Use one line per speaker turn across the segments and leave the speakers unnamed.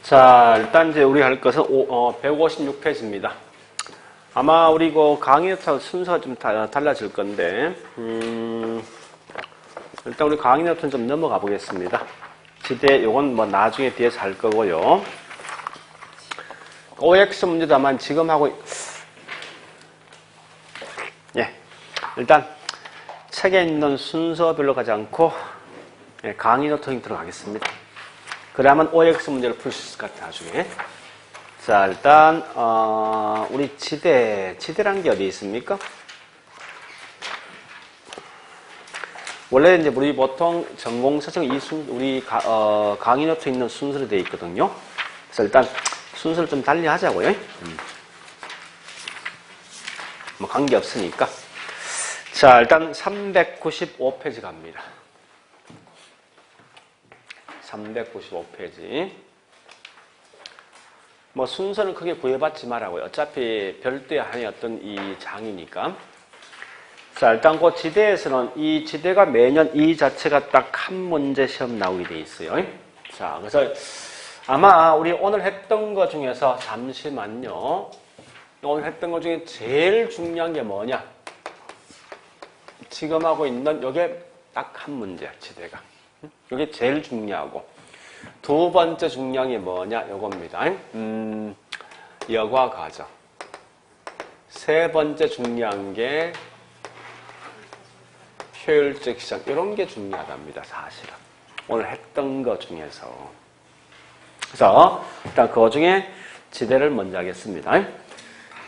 자, 일단 이제 우리 할 것은 156페이지입니다. 아마 우리 그 강의 순서가 좀 달라질 건데, 일단 우리 강의 노트는 좀 넘어가 보겠습니다. 지대, 요건 뭐 나중에 뒤에서 할 거고요. OX 문제도 아마 지금 하고, 예. 일단, 책에 있는 순서별로 가지 않고, 예, 강의 노트에 들어가겠습니다. 그래야만 OX 문제를 풀 수 있을 것 같아요, 나중에. 자, 일단, 우리 지대란 게 어디 있습니까? 원래 이제 우리 보통 전공서적 우리 강의 노트에 있는 순서로 되어 있거든요. 그래서 일단 순서를 좀 달리 하자고요. 뭐 관계 없으니까. 자, 일단 395페이지 갑니다. 395페이지. 뭐 순서는 크게 구애받지 말라고요. 어차피 별도의 하나의 어떤 이 장이니까. 자, 일단 그 지대에서는 이 지대가 매년 이 자체가 딱 한 문제 시험 나오게 돼 있어요. 자, 그래서 아마 우리 오늘 했던 거 중에서 잠시만요. 오늘 했던 거 중에 제일 중요한 게 뭐냐? 지금 하고 있는 요게 딱 한 문제야, 지대가. 이게 제일 중요하고. 두 번째 중요한 게 뭐냐? 요겁니다. 여과 과정. 세 번째 중요한 게 효율적 시장. 이런 게 중요하답니다, 사실은. 오늘 했던 것 중에서. 그래서 일단 그 중에 지대를 먼저 하겠습니다.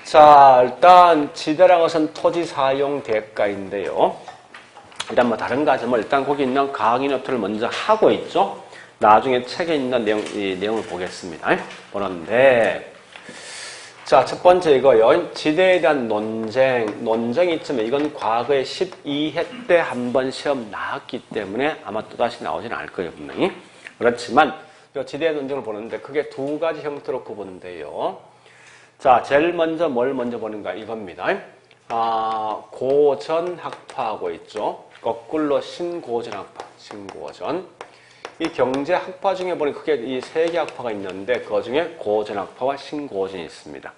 자, 일단 지대라는 것은 토지 사용 대가인데요. 일단 뭐 다른 거 하지 뭐 일단 거기 있는 강의 노트를 먼저 하고 있죠. 나중에 책에 있는 이 내용을 보겠습니다. 보는데, 자, 첫 번째 이거요. 지대에 대한 논쟁이 있지만 이건 과거에 12회 때 한 번 시험 나왔기 때문에 아마 또다시 나오지는 않을 거예요, 분명히. 그렇지만, 지대 논쟁을 보는데 크게 두 가지 형태로 구분돼요. 자, 제일 먼저 뭘 먼저 보는가 이겁니다. 고전학파하고 있죠. 거꾸로 신고전학파, 신고전. 이 경제학파 중에 보니 크게 이 세 개 학파가 있는데 그 중에 고전학파와 신고전이 있습니다.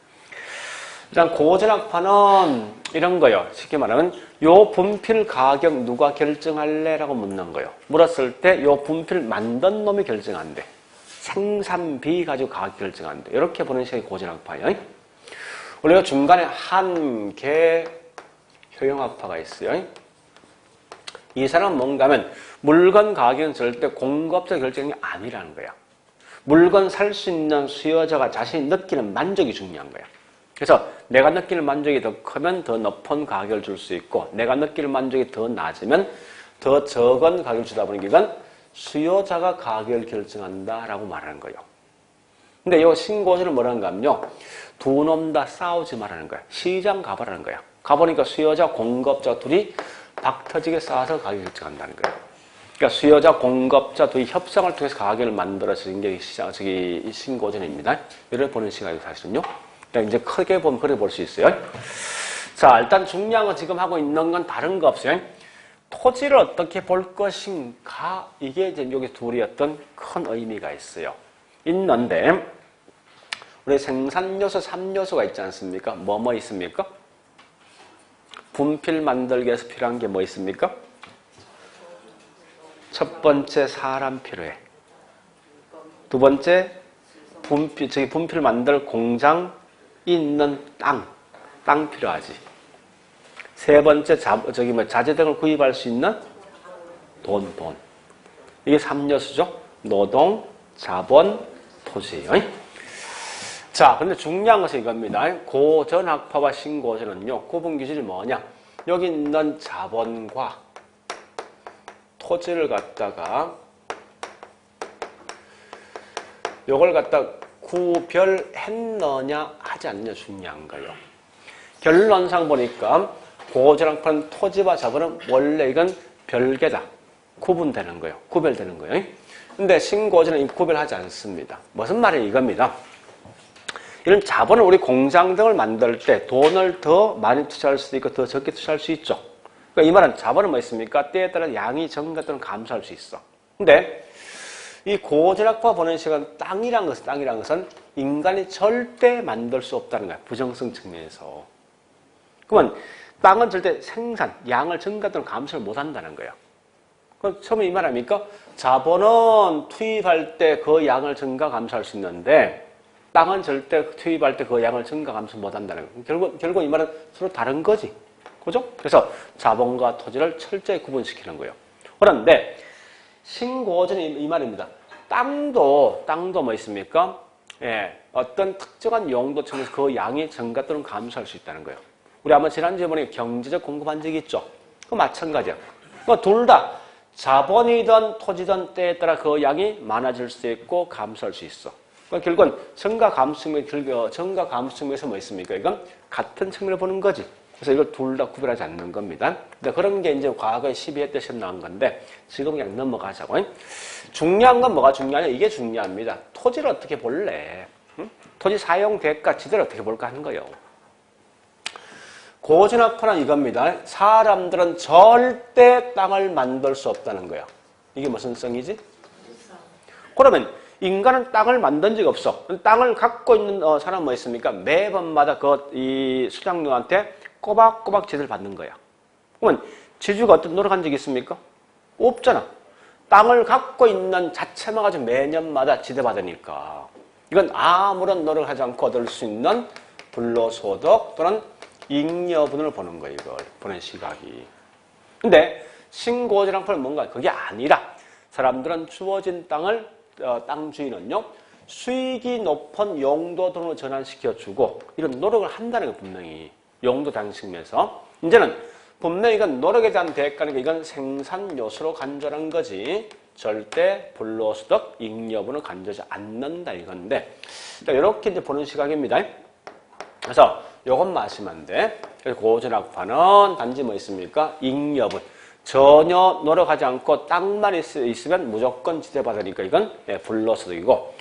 일단 고전학파는 이런 거요. 쉽게 말하면 요 분필 가격 누가 결정할래? 라고 묻는 거예요. 물었을 때 요 분필 만든 놈이 결정한대. 생산비 가지고 가격 결정한대. 이렇게 보는 식이 고전학파예요. 우리가 중간에 한계 효용학파가 있어요. 이 사람은 뭔가 하면 물건 가격은 절대 공급자 결정이 아니라는 거야. 물건 살 수 있는 수요자가 자신이 느끼는 만족이 중요한 거야. 그래서 내가 느끼는 만족이 더 크면 더 높은 가격을 줄 수 있고 내가 느끼는 만족이 더 낮으면 더 적은 가격을 주다 보니까 이건 수요자가 가격을 결정한다라고 말하는 거예요. 근데 이 신고전은 뭐라는가 하면요. 두 놈 다 싸우지 말라는 거야. 시장 가보라는 거야. 가보니까 수요자, 공급자 둘이 박 터지게 싸워서 가격을 결정한다는 거예요. 그러니까 수요자, 공급자 둘이 협상을 통해서 가격을 만들어서 게 이 신고전입니다. 이를 보는 시각이에요, 사실은요. 그러니까 이제 크게 보면 그래 볼 수 있어요. 자, 일단 중요한 건 지금 하고 있는 건 다른 거 없어요. 토지를 어떻게 볼 것인가? 이게 이제 여기 둘이 어떤 큰 의미가 있어요. 있는데, 우리 생산요소 3요소가 있지 않습니까? 뭐 있습니까? 분필 만들기 위해서 필요한 게 뭐 있습니까? 첫 번째 사람 필요해. 두 번째 분필 만들 공장 있는 땅 필요하지. 세 번째 자재 등을 구입할 수 있는 돈. 이게 3요소죠. 노동, 자본, 토지예요. 자, 근데 중요한 것은 이겁니다. 고전학파와 신고전은요, 구분 기준이 뭐냐? 여기 있는 자본과 토지를 갖다가 요걸 갖다 구별했느냐 하지 않느냐 중요한 거예요. 결론상 보니까 고전학파는 토지와 자본은 원래 이건 별개다. 구분되는 거예요. 구별되는 거예요. 근데 신고전은 구별하지 않습니다. 무슨 말이에요? 이겁니다. 이런 자본을 우리 공장 등을 만들 때 돈을 더 많이 투자할 수도 있고 더 적게 투자할 수 있죠. 그러니까 이 말은 자본은 뭐 있습니까? 때에 따라 양이 적은 것들은 감소할 수 있어. 근데 이 고전학파 보는 시간 땅이란 것은 인간이 절대 만들 수 없다는 거야. 부정성 측면에서. 그러면 땅은 절대 생산, 양을 증가 또는 감소를 못한다는 거예요. 그럼 처음에 이 말 아닙니까? 자본은 투입할 때 그 양을 증가 감소할 수 있는데 땅은 절대 투입할 때 그 양을 증가 감소 못한다는 거예요. 결국 이 말은 서로 다른 거지. 그죠? 그래서 자본과 토지를 철저히 구분시키는 거예요. 그런데 신고전이 이 말입니다. 땅도 뭐 있습니까? 예, 어떤 특정한 용도 측면에서 그 양이 증가 또는 감소할 수 있다는 거예요. 우리 아마 지난주에 보니 경제적 공급한 적이 있죠? 그 마찬가지야. 둘 다 자본이든 토지든 때에 따라 그 양이 많아질 수 있고 감소할 수 있어. 그러니까 결국은 증가 감소 측면에서 뭐 있습니까? 이건 같은 측면을 보는 거지. 그래서 이걸 둘 다 구별하지 않는 겁니다. 근데 그런 게 이제 과거에 12회 때 시험 나온 건데 지금 그냥 넘어가자고. 중요한 건 뭐가 중요하냐? 이게 중요합니다. 토지를 어떻게 볼래? 응? 토지 사용 대가 지대를 어떻게 볼까 하는 거예요. 고전학파는 이겁니다. 사람들은 절대 땅을 만들 수 없다는 거예요. 이게 무슨 성이지? 그러면 인간은 땅을 만든 적이 없어. 땅을 갖고 있는 사람은 뭐 있습니까? 매번마다 이 수장료한테 꼬박꼬박 지대를 받는 거야. 그러면 지주가 어떤 노력한 적이 있습니까? 없잖아. 땅을 갖고 있는 자체만 가지고 매년마다 지대받으니까 이건 아무런 노력하지 않고 얻을 수 있는 불로소득 또는 잉여분을 보는 거예요. 이걸 보는 시각이. 근데 신고전학파는 뭔가 그게 아니라 사람들은 주어진 땅을 땅 주인은요 수익이 높은 용도 등으로 전환시켜주고 이런 노력을 한다는 거 분명히 용도 방식면에서 이제는 분명히 이건 노력에 대한 대가니까 이건 생산 요소로 간주하는 거지 절대 불로소득 잉여분을 간주하지 않는다 이건데 이렇게 이제 보는 시각입니다. 그래서 요것만 아시면 안 돼. 그래서 고전학파는 단지 뭐 있습니까? 잉여분. 전혀 노력하지 않고 땅만 있으면 무조건 지대받으니까 이건 불로소득이고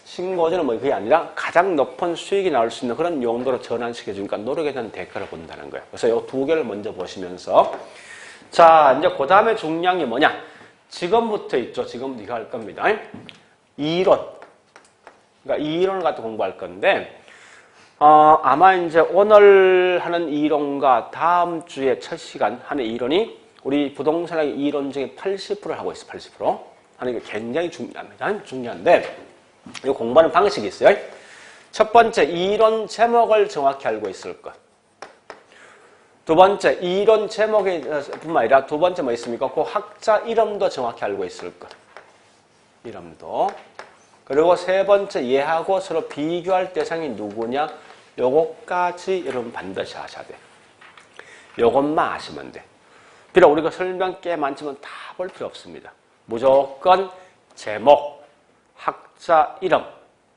신고전은 뭐 그게 아니라 가장 높은 수익이 나올 수 있는 그런 용도로 전환시켜주니까 노력에 대한 대가를 본다는 거예요. 그래서 이 두 개를 먼저 보시면서 자 이제 그 다음에 중요한 게 뭐냐? 지금부터 있죠. 지금부터 이거 할 겁니다. 이론. 그러니까 이론을 갖다 공부할 건데 아마 이제 오늘 하는 이론과 다음 주에 첫 시간 하는 이론이 우리 부동산학의 이론 중에 80%를 하고 있어요. 80%. 하는 게 굉장히 중요합니다. 중요한데 이 공부하는 방식이 있어요. 첫 번째, 이론 제목을 정확히 알고 있을 것. 두 번째, 이론 제목이 뿐만 아니라 두 번째 뭐 있습니까? 그 학자 이름도 정확히 알고 있을 것. 이름도. 그리고 세 번째, 얘하고 서로 비교할 대상이 누구냐? 요것까지 여러분 반드시 아셔야 돼. 요것만 아시면 돼. 비록 우리가 설명 꽤 많지만 다 볼 필요 없습니다. 무조건 제목, 학자 이름,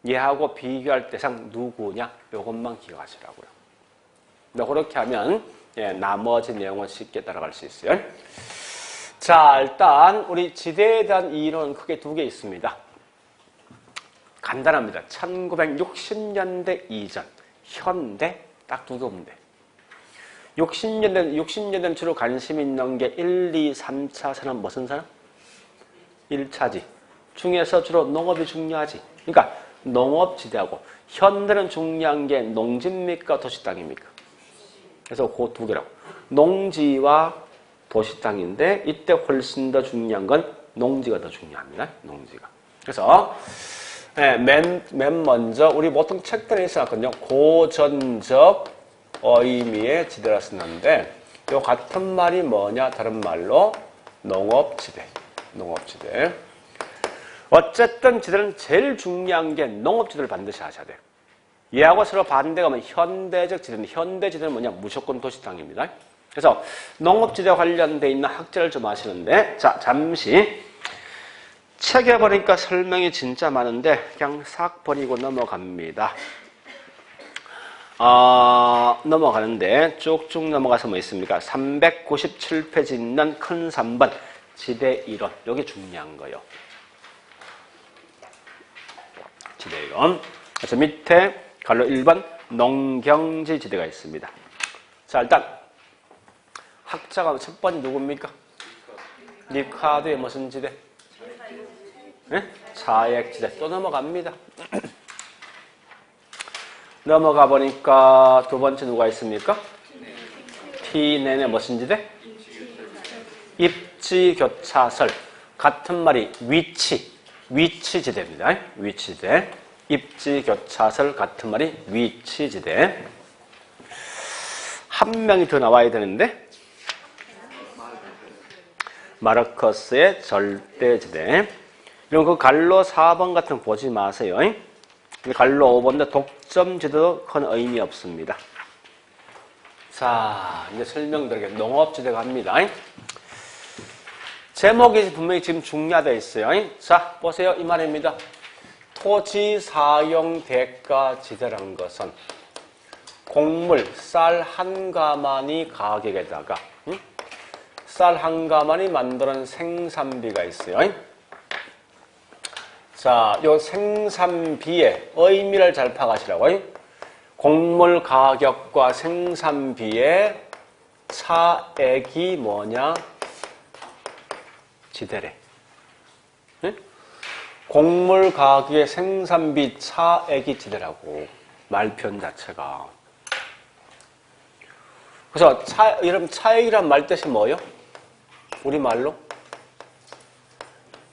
얘하고 비교할 대상 누구냐? 요것만 기억하시라고요. 근데 그렇게 하면 나머지 내용은 쉽게 따라갈 수 있어요. 자, 일단 우리 지대에 대한 이론은 크게 두 개 있습니다. 간단합니다. 1960년대 이전, 현대 딱 두 개 보면 돼. 60년대는 주로 관심 있는 게 1, 2, 3차 산업 무슨 산업? 1차지. 중에서 주로 농업이 중요하지. 그러니까 농업지대하고 현대는 중요한 게 농지입니까? 도시 땅입니까? 그래서 그 두 개라고. 농지와 도시 땅인데 이때 훨씬 더 중요한 건 농지가 더 중요합니다. 농지가. 그래서 맨 먼저 우리 보통 책들에 있었거든요. 고전적 의미의 지대라 쓰는데 요 같은 말이 뭐냐? 다른 말로 농업지대. 농업지대. 어쨌든 지대는 제일 중요한 게 농업지대를 반드시 아셔야 돼요. 얘하고 서로 반대가 면 현대적 지대는 현대지대는 뭐냐? 무조건 도시 땅입니다. 그래서 농업지대 관련돼 있는 학자를 좀 아시는데 자 잠시 책에 보니까 설명이 진짜 많은데 그냥 싹 버리고 넘어갑니다. 넘어가는데 쭉쭉 넘어가서 뭐 있습니까? 397페이지 있는 큰 3번 지대 이론. 여기 중요한 거예요. 지대 이론. 그래서 밑에 갈로 1번 농경지 지대가 있습니다. 자 일단 학자가 첫 번째 누굽니까? 리카르도의 무슨 지대? 네? 차액지대 또 넘어갑니다. 넘어가 보니까 두 번째 누가 있습니까? T내내 무슨 지대? 입지교차설. 같은 말이 위치지대입니다. 위치지대. 입지교차설 같은 말이 위치지대. 한 명이 더 나와야 되는데 마르커스의 절대지대. 이런 그 갈로 4번 같은 거 보지 마세요. 갈로 5번인데 독점지대도 큰 의미 없습니다. 자, 이제 설명드리겠습니다. 농업지대 갑니다. 제목이 분명히 지금 중요하다 있어요. 자, 보세요. 이 말입니다. 토지 사용 대가 지대란 것은 곡물, 쌀 한 가마니 가격에다가 쌀 한 가마니 만드는 생산비가 있어요. 자, 요 생산비의 의미를 잘 파악하시라고요. 곡물 가격과 생산비의 차액이 뭐냐? 지대래. 네? 곡물 가격의 생산비 차액이 지대라고. 말편 자체가. 그래서 여러분 차액이란 말 뜻이 뭐예요? 우리말로?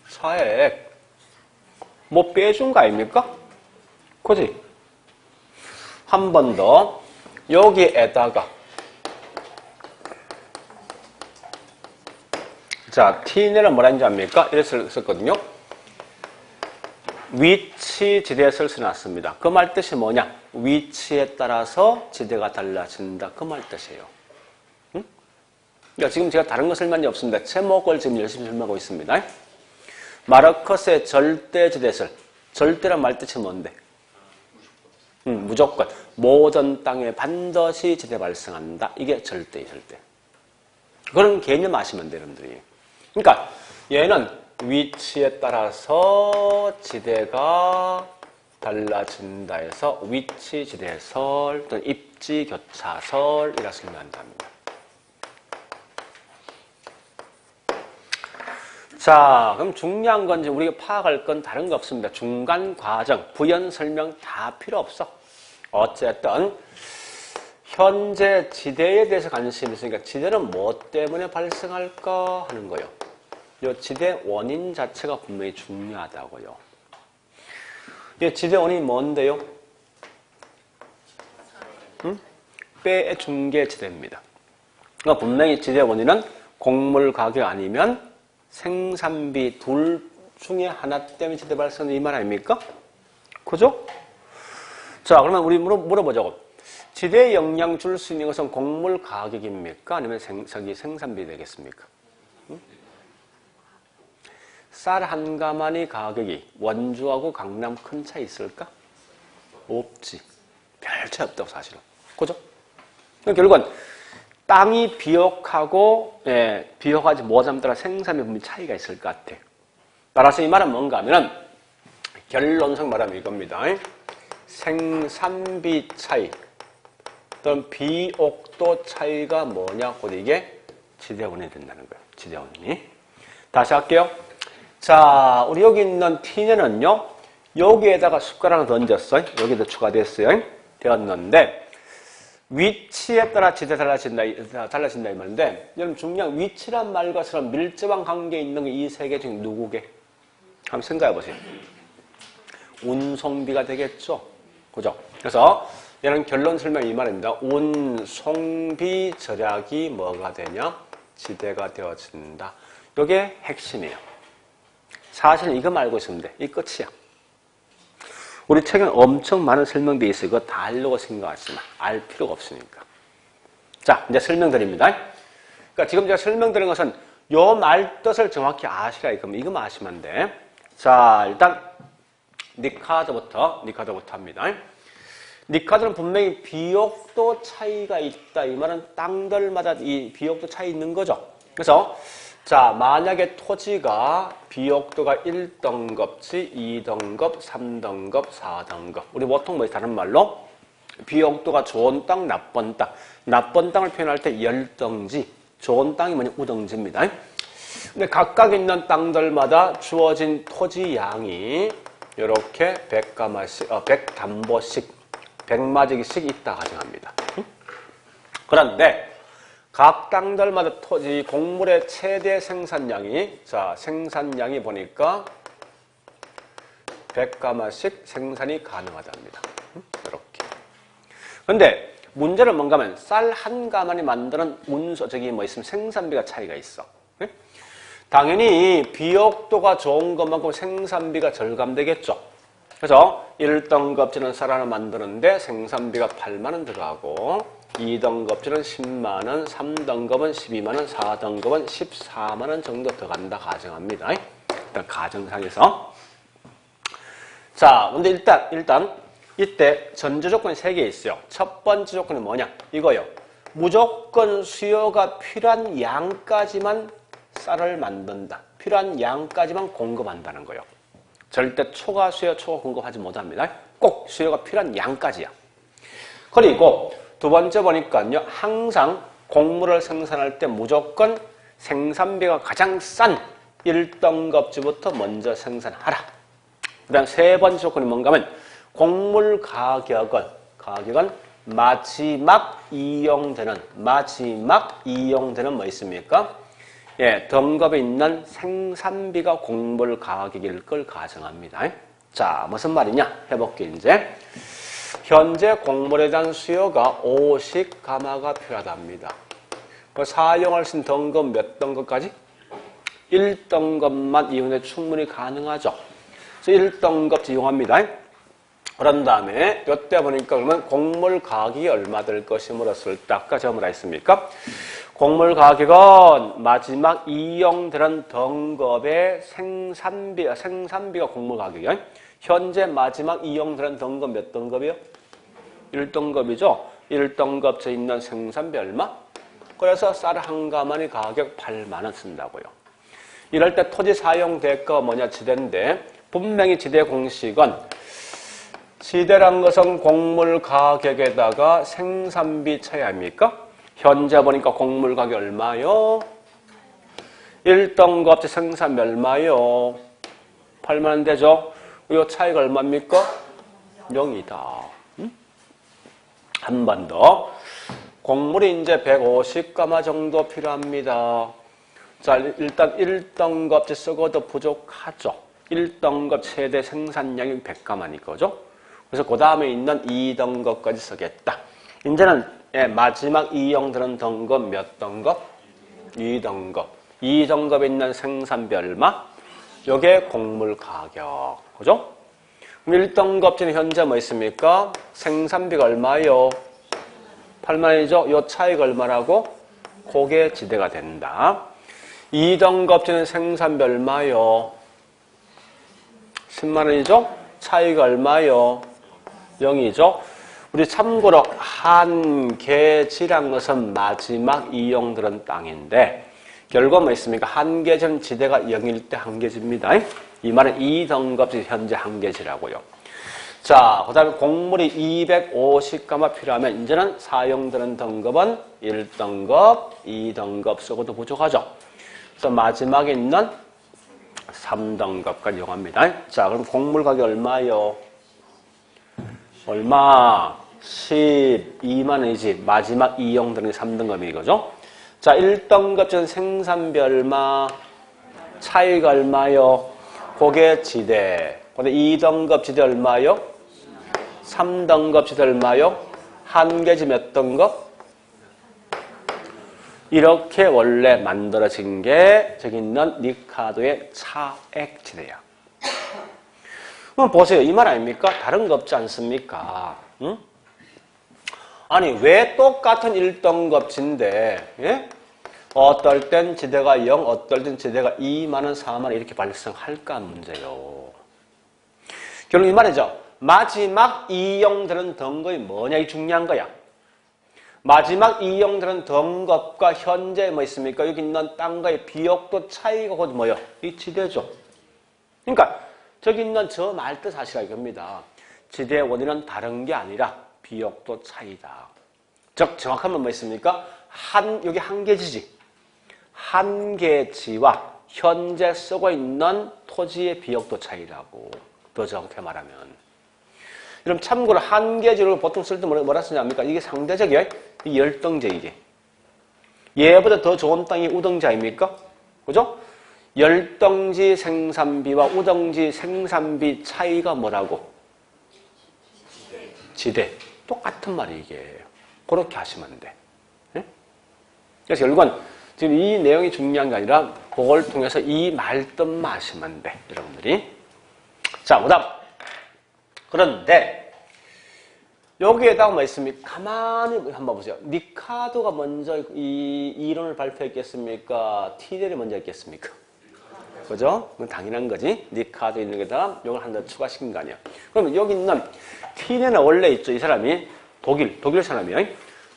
차액. 뭐 빼준 거 아닙니까? 그지? 한 번 더. 여기에다가 자, T내는 뭐라 했는지 압니까? 이렇게 썼거든요. 위치 지대에 써놨습니다. 그 말 뜻이 뭐냐? 위치에 따라서 지대가 달라진다. 그 말 뜻이에요. 응? 그러니까 지금 제가 다른 거 설명이 없습니다. 제목을 지금 열심히 설명하고 있습니다. 마르커스의 절대지대설. 절대란 말 뜻이 뭔데? 무조건. 모든 땅에 반드시 지대 발생한다. 이게 절대예요, 절대. 그런 개념 아시면 돼요, 여러분들이. 그러니까 얘는 위치에 따라서 지대가 달라진다 해서 위치지대설 또는 입지교차설이라 설명한답니다. 자, 그럼 중요한 건 이제 우리가 파악할 건 다른 거 없습니다. 중간 과정, 부연 설명 다 필요 없어. 어쨌든 현재 지대에 대해서 관심이 있으니까 지대는 뭐 때문에 발생할까 하는 거예요. 이 지대 원인 자체가 분명히 중요하다고요. 이 지대 원인이 뭔데요? 빼의 중개 지대입니다. 그러니까 분명히 지대 원인은 곡물 가격 아니면 생산비 둘 중에 하나 때문에 지대 발생하는 이 말 아닙니까? 그죠? 자, 그러면 우리 물어보자고. 지대에 영향 줄 수 있는 것은 곡물 가격입니까? 아니면 생산비 되겠습니까? 쌀 한 가마니 가격이 원주하고 강남 큰 차이 있을까? 없지. 별 차이 없다고 사실은. 그죠? 결국은 땅이 비옥하고 비옥하지 못함에 따라 생산비 분명히 차이가 있을 것 같아. 따라서 이 말은 뭔가 하면은 결론상 말하면 이겁니다. 생산비 차이 또는 비옥도 차이가 뭐냐고 이게 지대원인이 된다는 거예요. 지대원인이. 다시 할게요. 자, 우리 여기 있는 T는요. 여기에다가 숟가락을 던졌어요. 여기도 추가됐어요. 되었는데 위치에 따라 지대 달라진다 이 말인데 여러분 중요한 위치란 말과 서로 밀접한 관계에 있는 게 이 세 개 중에 누구게? 한번 생각해 보세요. 운송비가 되겠죠. 그죠? 그래서 얘는 결론 설명 이 말입니다. 운송비 절약이 뭐가 되냐? 지대가 되어진다. 이게 핵심이에요. 사실 이거 알고 있으면 돼. 이 끝이야. 우리 책엔 엄청 많은 설명돼 있어요. 그거 다 알려고 생각하지 마. 알 필요가 없으니까. 자, 이제 설명드립니다. 그러니까 지금 제가 설명드린 것은 요 말 뜻을 정확히 아시라 이거만 아시면 돼. 자, 일단 니카드부터 합니다. 니카드는 분명히 비옥도 차이가 있다. 이 말은 땅들마다 이 비옥도 차이 있는 거죠. 그래서 자, 만약에 토지가 비옥도가 1등급치, 2등급, 3등급, 4등급. 우리 보통 뭐 다른 말로 비옥도가 좋은 땅, 나쁜 땅. 나쁜 땅을 표현할 때 열등지, 좋은 땅이 뭐냐 우등지입니다. 근데 각각 있는 땅들마다 주어진 토지 양이 이렇게 100담보씩, 100마지기씩 있다 가정합니다. 그런데 각 땅들마다 토지 곡물의 최대 생산량이, 자, 생산량이 보니까 100가마씩 생산이 가능하답니다. 이렇게. 근데 문제는 뭔가 하면 쌀 한 가마니 만드는 저기 뭐 있으면 생산비가 차이가 있어. 당연히 비옥도가 좋은 것만큼 생산비가 절감되겠죠. 그래서 1등급지는 쌀 하나 만드는데 생산비가 8만 원 들어가고 2등급지는 10만 원, 3등급은 12만 원, 4등급은 14만 원 정도 들어간다 가정합니다. 일단 가정상에서. 자, 근데 일단 이때 전제 조건이 3개 있어요. 첫 번째 조건이 뭐냐? 이거요. 무조건 수요가 필요한 양까지만 쌀을 만든다. 필요한 양까지만 공급한다는 거예요. 절대 초과 수요, 초과 공급하지 못합니다. 꼭 수요가 필요한 양까지야. 그리고 두 번째 보니까요. 항상 곡물을 생산할 때 무조건 생산비가 가장 싼 1등급지부터 먼저 생산하라. 그 다음 세 번째 조건이 뭔가 하면 곡물 가격은 마지막 이용되는 뭐 있습니까? 예, 등급에 있는 생산비가 곡물 가격일 걸 가정합니다. 자, 무슨 말이냐? 해볼게요, 이제. 현재 곡물에 대한 수요가 50가마가 필요하답니다. 사용할 수 있는 등급 몇 등급까지? 1등급만 이용해 충분히 가능하죠. 그래서 1등급 이용합니다. 그런 다음에 이때 보니까 그러면 곡물 가격이 얼마 될 것이 물었을 때 아까 제가 뭐라 했습니까? 곡물 가격은 마지막 이용되는 등급의 생산비가 곡물 가격이요. 현재 마지막 이용되는 등급 몇 등급이요? 1등급이죠. 1등급에 있는 생산비 얼마? 그래서 쌀 한 가마니 가격 8만 원 쓴다고요. 이럴 때 토지 사용 대가가 뭐냐? 지대인데 분명히 지대 공식은 지대란 것은 곡물 가격에다가 생산비 차이 아닙니까? 현재 보니까 곡물 가격 얼마요? 1등급 생산비 얼마요? 8만 원 되죠? 이 차이가 얼마입니까? 0이다. 한 번 더. 곡물이 이제 150가마 정도 필요합니다. 자, 일단 1등급 쓰고도 부족하죠. 1등급 최대 생산량이 100가마니까, 그죠? 그래서 그 다음에 있는 2등급까지 쓰겠다. 이제는 마지막 이용되는 등급 몇 등급? 2등급. 2등급에 있는 생산비 얼마? 요게 곡물 가격. 그죠? 1등급지는 현재 뭐 있습니까? 생산비가 얼마요? 8만 원이죠? 요 차이가 얼마라고? 그게 지대가 된다. 2등급지는 생산비 얼마요? 10만 원이죠? 차이가 얼마요? 0이죠? 우리 참고로 한계지란 것은 마지막 이용되는 땅인데 결과 뭐 있습니까? 한계지는 지대가 0일 때 한계지입니다. 이 말은 2등급지 현재 한계지라고요. 자, 그 다음에 곡물이 250가마 필요하면 이제는 사용되는 등급은 1등급, 2등급 쓰고도 부족하죠. 그래서 마지막에 있는 3등급까지 이용합니다. 자, 그럼 곡물 가격 얼마요? 얼마? 12만 원이지. 마지막 이용되는 게 3등급이 이거죠. 자, 1등급 생산비 얼마? 차이가 얼마요? 그게 지대. 근데 2등급 지대 얼마요? 3등급 지대 얼마요? 한계지 몇 등급? 이렇게 원래 만들어진 게 저기 있는 니카도의 차액 지대야. 그럼 보세요. 이 말 아닙니까? 다른 거 없지 않습니까? 응? 아니, 왜 똑같은 1등급지인데, 예? 어떨 땐 지대가 0, 어떨 땐 지대가 2만 원, 4만 원 이렇게 발생할까 문제요. 결국 이 말이죠. 마지막 이용되는 등급이 뭐냐 이 중요한 거야. 마지막 이용되는 등급과 현재 뭐 있습니까? 여기 있는 땅과의 비옥도 차이가 곧 뭐요? 이 지대죠. 그러니까 저기 있는 저 말뜻 사실은 이겁니다. 지대의 원인은 다른 게 아니라 비옥도 차이다. 즉 정확하면 뭐 있습니까? 여기 한계지지. 한계지와 현재 쓰고 있는 토지의 비옥도 차이라고. 더 정확히 말하면. 그럼 참고로 한계지로 보통 쓸 때 뭐라 쓰냐입니까? 이게 상대적이야. 이게 열등제이지. 얘보다 더 좋은 땅이 우등지 아닙니까? 그죠? 열등지 생산비와 우등지 생산비 차이가 뭐라고? 지대. 똑같은 말이 이게. 그렇게 하시면 돼. 네? 그래서 결국은 지금 이 내용이 중요한 게 아니라 그걸 통해서 이 말뜻만 하시면 돼. 여러분들이. 자, 그 다음. 그런데 여기에다가 뭐 있습니까? 가만히 한번 보세요. 리카르도가 먼저 이 이론을 발표했겠습니까? 티넬이 먼저 했겠습니까? 그죠? 그건 당연한 거지. 리카르도 있는 게다가 이걸 하나 더 추가시킨 거 아니야. 그러면 여기 있는 티넬은 원래 있죠. 이 사람이 독일 사람이에요.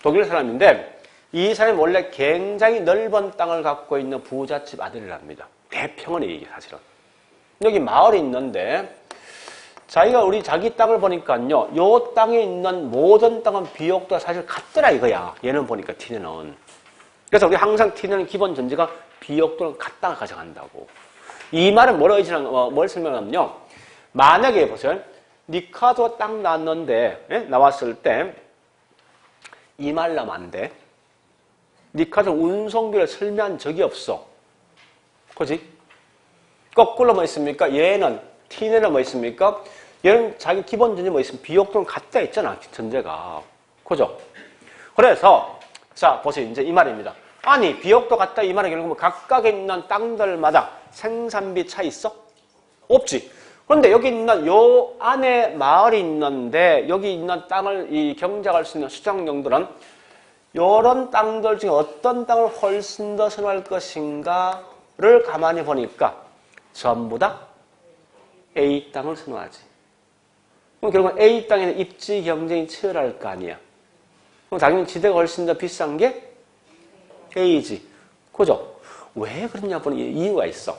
독일 사람인데 이 사람이 원래 굉장히 넓은 땅을 갖고 있는 부잣집 아들이랍니다. 대평원이 이게 사실은. 여기 마을이 있는데 자기가 자기 땅을 보니까요. 요 땅에 있는 모든 땅은 비옥도가 사실 같더라 이거야. 얘는 보니까 티네는. 그래서 우리 항상 티네는 기본 전제가 비옥도는 같다가 가져간다고. 이 말은 뭘 설명하냐면요. 만약에 보세요. 리카르도 딱 나왔는데 나왔을 때 이 말 나면 안 돼. 리카르도 운송비를 설명한 적이 없어. 그지? 거꾸로 뭐 있습니까? 얘는 티네는 뭐 있습니까? 얘는 자기 기본 전제 뭐 있으면 비옥도는 같다 했잖아. 전제가. 그죠? 그래서 자 보세요. 이제 이 말입니다. 아니 비옥도 같다 이 말은 결국은 각각에 있는 땅들마다 생산비 차이 있어? 없지. 그런데 여기 있는 요 안에 마을이 있는데 여기 있는 땅을 이 경작할 수 있는 수장용들은 요런 땅들 중에 어떤 땅을 훨씬 더 선호할 것인가를 가만히 보니까 전부 다 A 땅을 선호하지. 그럼 결국은 A 땅에는 입지 경쟁이 치열할 거 아니야. 그럼 당연히 지대가 훨씬 더 비싼 게 A지. 그죠? 왜 그러냐 보니 이유가 있어.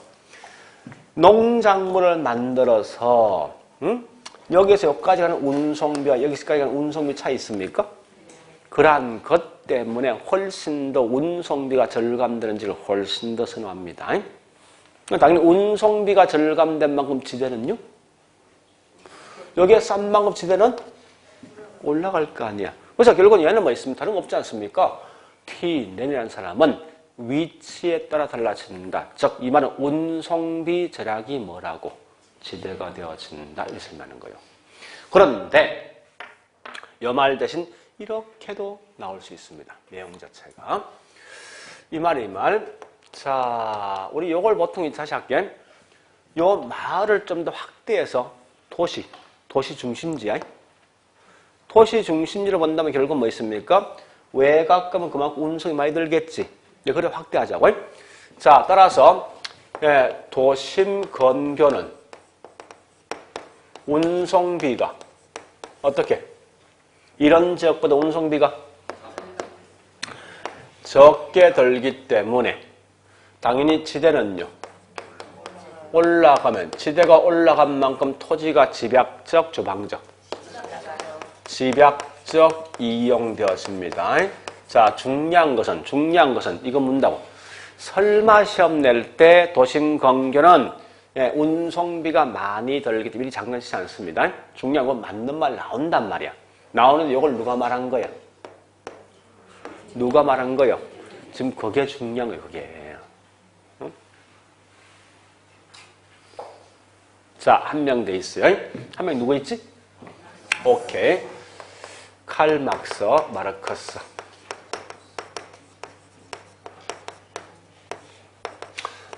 농작물을 만들어서 여기에서 여기까지 가는 운송비와 여기서까지 가는 운송비 차이 있습니까? 그러한 것 때문에 훨씬 더 운송비가 절감되는지를 훨씬 더 선호합니다. 당연히 운송비가 절감된 만큼 지대는요? 여기에 싼 만큼 지대는 올라갈 거 아니야. 그래서 결국은 얘는 뭐 있으면 다른 거 없지 않습니까? Tnen이라는 사람은 위치에 따라 달라진다. 즉, 이 말은 운송비 절약이 뭐라고? 지대가 되어진다. 이렇게 설명하는 거예요. 그런데 이 말 대신 이렇게도 나올 수 있습니다. 내용 자체가. 이 말. 자, 우리 요걸 보통 다시 할게. 요 마을을 좀 더 확대해서 도시 중심지야. 도시 중심지로 본다면 결국 뭐 있습니까? 외곽 가면 그만큼 운송이 많이 들겠지. 그래 확대하자고. 자, 따라서 도심 근교는 운송비가 어떻게? 이런 지역보다 운송비가 적게 들기 때문에 당연히 지대는요. 올라가면 지대가 올라간 만큼 토지가 집약적, 주방적. 집약적 이용되었습니다. 자, 중요한 것은 이거 묻는다고. 설마 시험 낼 때 도심 근교는 운송비가 많이 들기 때문에 장난치지 않습니다. 중요한 건 맞는 말 나온단 말이야. 나오는데 이걸 누가 말한 거야? 누가 말한 거요? 지금 그게 중요한 거예요, 그게. 응? 자, 한 명 돼 있어요. 한 명 누구 있지? 오케이. 칼 막스, 마르크스.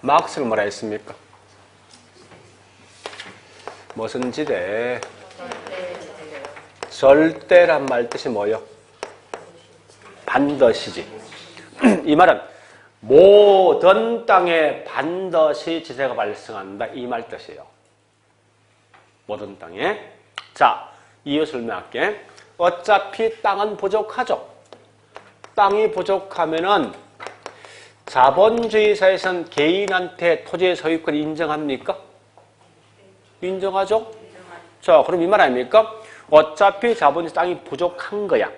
마크스는 뭐라 했습니까? 무슨 지대? 절대란 말 뜻이 뭐예요? 반드시지. 이 말은 모든 땅에 반드시 지대가 발생한다. 이 말 뜻이에요. 모든 땅에. 자, 이유 설명할게. 어차피 땅은 부족하죠. 땅이 부족하면은 자본주의 사회에서는 개인한테 토지의 소유권을 인정합니까? 인정하죠? 자, 그럼 이 말 아닙니까? 어차피 자본주의 땅이 부족한 거야.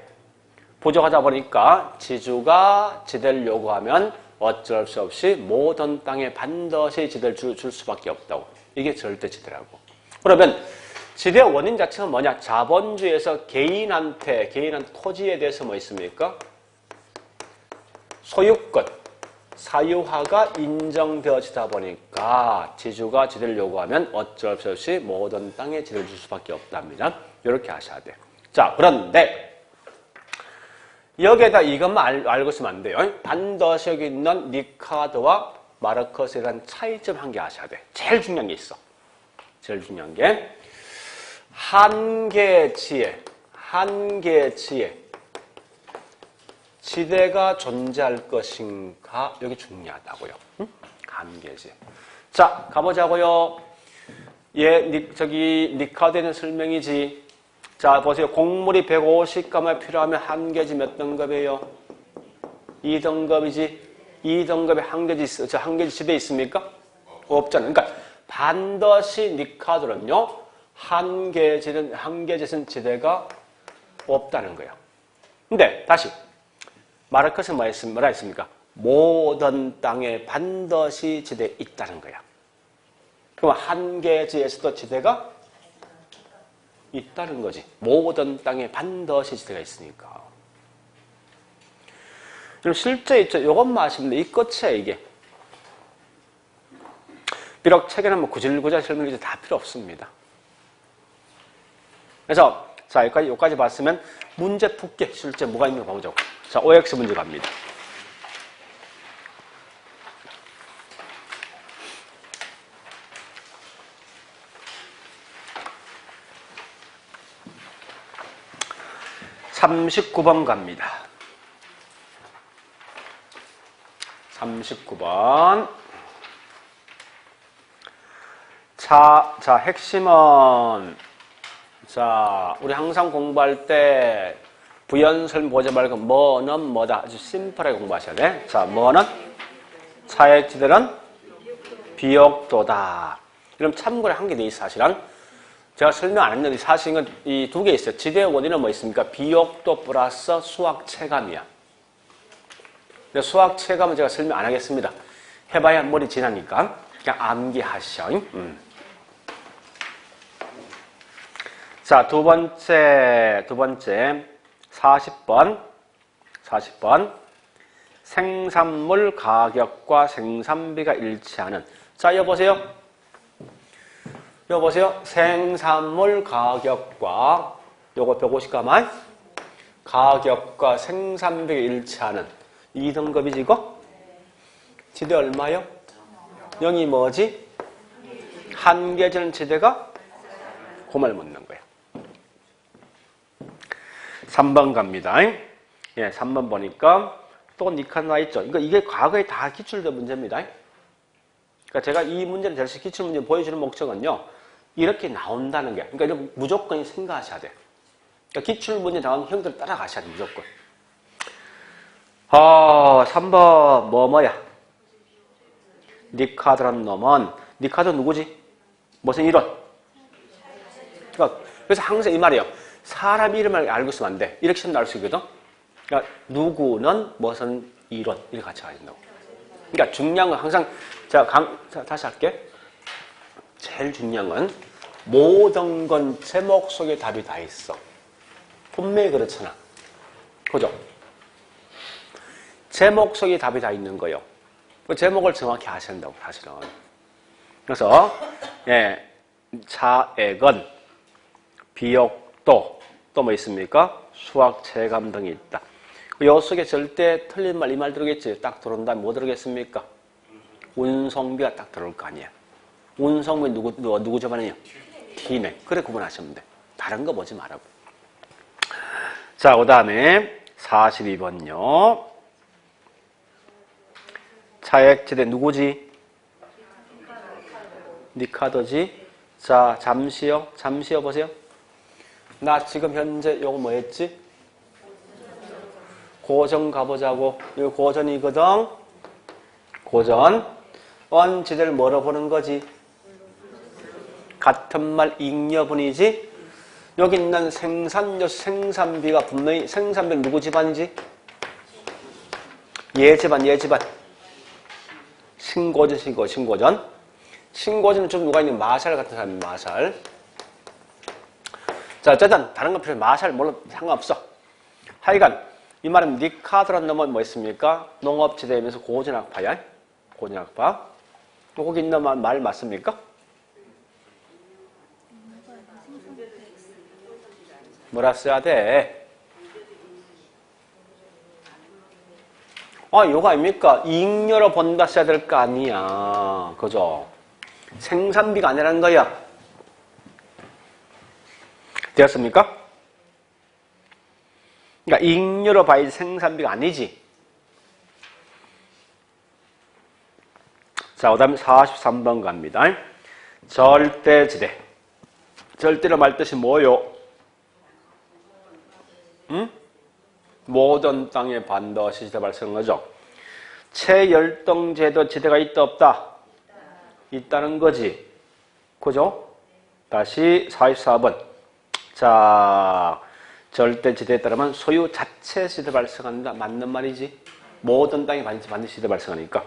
부족하다 보니까 지주가 지대를 요구하면 어쩔 수 없이 모든 땅에 반드시 지대를 줄 수밖에 없다고. 이게 절대지대라고. 그러면 지대 원인 자체가 뭐냐? 자본주의에서 개인한테 토지에 대해서 뭐 있습니까? 소유권, 사유화가 인정되어지다 보니까 지주가 지대를 요구하면 어쩔 수 없이 모든 땅에 지대를 줄 수밖에 없답니다. 이렇게 하셔야 돼요. 자, 그런데 여기에다 이것만 알고 있으면 안 돼요. 반드시 여기 있는 리카르도와 마르커스에 대한 차이점 한 개 아셔야 돼. 제일 중요한 게 있어. 제일 중요한 게 한 개의 지에 지대가 존재할 것인가 여기 중요하다고요. 한 개의 지에. 자, 가보자고요. 저기 리카르도에는 설명이지. 자, 보세요. 곡물이 150g이 필요하면 한 개지 몇 등급이에요? 2등급이지. 2등급에 한 개지 지대 있습니까? 없잖아요. 그러니까 반드시 리카르도는요. 한 개짓은 지대가 없다는 거예요. 근데 다시 마르크스는 뭐라 했습니까? 모든 땅에 반드시 지대 있다는 거야. 그럼 한 개지에서도 지대가 있다는 거지. 모든 땅에 반드시 지대가 있으니까. 그럼 실제 있죠. 이것만 아시면 돼. 이 끝이야, 이게. 비록 책에는 뭐 구질구질 설명이 다 필요 없습니다. 그래서, 자, 여기까지 봤으면 문제 풀게 실제 뭐가 있는가 보자고. 자, OX 문제 갑니다. (39번) 갑니다. 39번. 자, 핵심은, 자, 우리 항상 공부할 때 부연설명 보지 말고 뭐는 뭐다. 아주 심플하게 공부하셔야 돼. 자, 뭐는 차액지대는 비옥도다. 이런 참고를 한 개 돼 있어, 사실은. 제가 설명 안 했는데 사실은 이 두 개 있어요. 지대의 원인은 뭐 있습니까? 비옥도 플러스 수학 체감이야. 근데 수학 체감은 제가 설명 안 하겠습니다. 해봐야 머리 지나니까 그냥 암기하셔. 자, 두 번째 40번. 생산물 가격과 생산비가 일치하는. 자, 여보세요. 생산물 가격과 요거 150g만 가격과 생산비가 일치하는 2등급이지 이거? 지대 얼마요? 0이 뭐지? 한 개지는 지대가 고말 묻는 거예요. 3번 갑니다. 예, 3번 보니까 또 니칸 나 있죠. 이게 과거에 다 기출된 문제입니다. 그러니까 제가 이 문제를 대신 기출문제 보여주는 목적은요. 이렇게 나온다는 게. 그러니까 이런 무조건 생각하셔야 돼요. 그러니까 기출문제 나온 형들 따라가셔야 돼요. 무조건. 3번 뭐야? 리카르도라는 놈은 리카르도 누구지? 무슨 이론? 그러니까 그래서 항상 이 말이에요. 사람 이름을 알고 있으면 안 돼. 이렇게 시험 나올 수 있거든. 그러니까 누구는 무슨 이론 이렇게 같이 가야 된다고. 그러니까 중요한 건 항상 자, 다시 할게. 제일 중요한 건 모든 건 제목 속에 답이 다 있어. 분명히 그렇잖아. 그죠? 제목 속에 답이 다 있는 거예요. 그 제목을 정확히 하셔야 한다고, 사실은. 그래서, 예, 차액은 비옥도, 또 뭐 있습니까? 수학 체감 등이 있다. 요 속에 절대 틀린 말, 이 말 들어오겠지? 딱 들어온다면 뭐 들어오겠습니까? 운송비가 딱 들어올 거 아니야. 운송비 누구 저반이요? T네. 그래 구분하시면 돼. 다른 거 보지 말라고. 자, 그 다음에 42번요. 차액지대 누구지? 리카르도지. 자, 잠시요 보세요. 나 지금 현재 요거 뭐 했지? 고전 가보자고. 이거 고전이거든. 고전. 원지대를 뭐로 보는 거지? 같은 말 잉여분이지. 여기 있는 생산비가 분명히 생산비는 누구 집안이지? 얘 집안. 신고전, 신고전. 신고전은 좀 누가 있는 마샬 같은 사람이 마샬. 자, 어쨌든 다른 건 필요 없어. 마샬 물론 상관없어. 하여간 이 말은 니카드라는 놈은 뭐 있습니까? 농업지대이면서 고전학파야. 고전학파. 거기 있는 말 맞습니까? 뭐라 써야 돼? 요거 아닙니까? 잉여로 본다 써야 될 거 아니야. 그죠? 생산비가 아니라는 거야. 되었습니까? 그러니까 잉여로 봐야지 생산비가 아니지. 자, 그 다음에 43번 갑니다. 절대지대. 절대로 말 뜻이 뭐요? 응? 모든 땅에 반드시 지대 발생한 거죠. 체열동제도 지대가 있다 없다? 있다는 거지. 그죠? 다시 44번. 자, 절대지대에 따르면 소유 자체 지대 발생한다. 맞는 말이지. 모든 땅에 반드시 지대 발생하니까.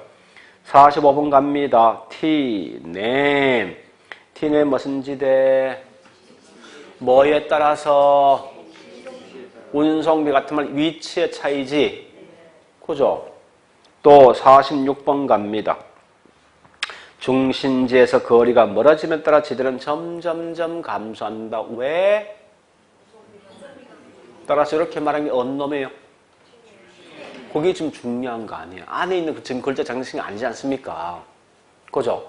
45번 갑니다. T냄. T냄 무슨 지대? 뭐에 따라서? 운송비 같은 말 위치의 차이지. 그죠? 또 46번 갑니다. 중심지에서 거리가 멀어짐에 따라 지대는 점점점 감소한다. 왜? 따라서 이렇게 말하는 게 언놈이에요. 그게 좀 중요한 거 아니에요. 안에 있는 그 지금 글자 장식이 아니지 않습니까? 그죠?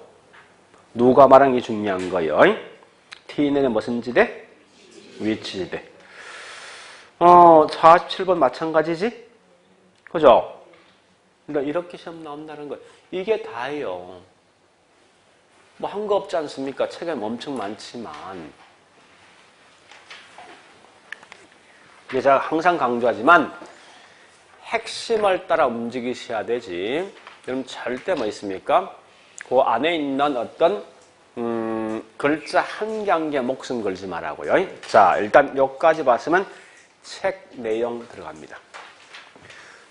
누가 말하는 게 중요한 거예요. T는 무슨 지대? 위치지대. 47번 마찬가지지? 그죠? 그러니까 이렇게 시험 나온다는 거예요. 이게 다예요. 뭐 한 거 없지 않습니까? 책에 엄청 많지만. 제가 항상 강조하지만 핵심을 따라 움직이셔야 되지. 여러분 절대 뭐 있습니까? 그 안에 있는 어떤 글자 한 개 한 개 목숨 걸지 말라고요. 자, 일단 여기까지 봤으면 책 내용 들어갑니다.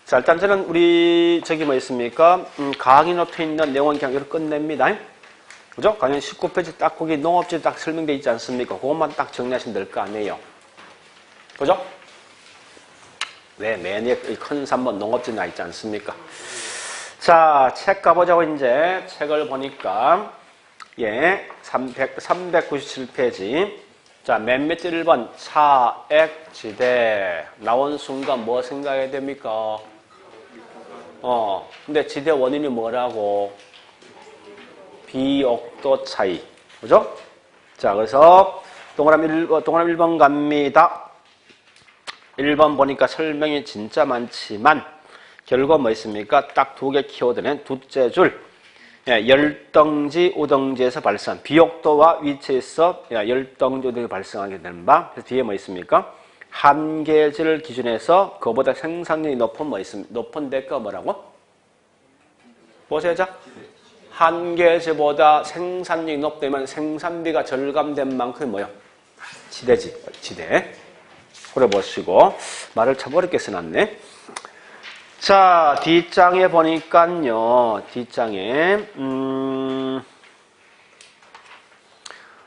자, 일단 저는 우리 저기 뭐 있습니까? 강의 노트에 있는 내용은 그냥 이렇게 끝냅니다. 그죠? 강의 19페이지 딱 거기 농업지 딱 설명되어 있지 않습니까? 그것만 딱 정리하시면 될 거 아니에요. 그죠? 네, 맨 위에 큰 3번 농업지 나 있지 않습니까? 자, 책 가보자고 이제 책을 보니까 예, 397페이지. 자, 맨 밑에 1번 차액지대 나온 순간 뭐 생각해야 됩니까? 근데 지대 원인이 뭐라고? 비옥도 차이. 그죠? 자, 그래서 동그라미 1번 갑니다. 1번 보니까 설명이 진짜 많지만 결국 뭐 있습니까? 딱 두 개 키워드는 둘째 줄. 열덩지, 우덩지에서 발생한 비옥도와 위치에서 열덩지, 우덩지 발생하게 되는 바. 그래서 뒤에 뭐 있습니까? 한계지를 기준해서 그보다 생산량이 높은 뭐 있습니까? 높은 데가 뭐라고? 보세요, 자. 한계지보다 생산량이 높다면 생산비가 절감된 만큼 뭐요? 지대지, 지대. 그래 보시고 말을 참 어렵게 써놨네. 자, 뒷장에 보니까요, 뒷장에,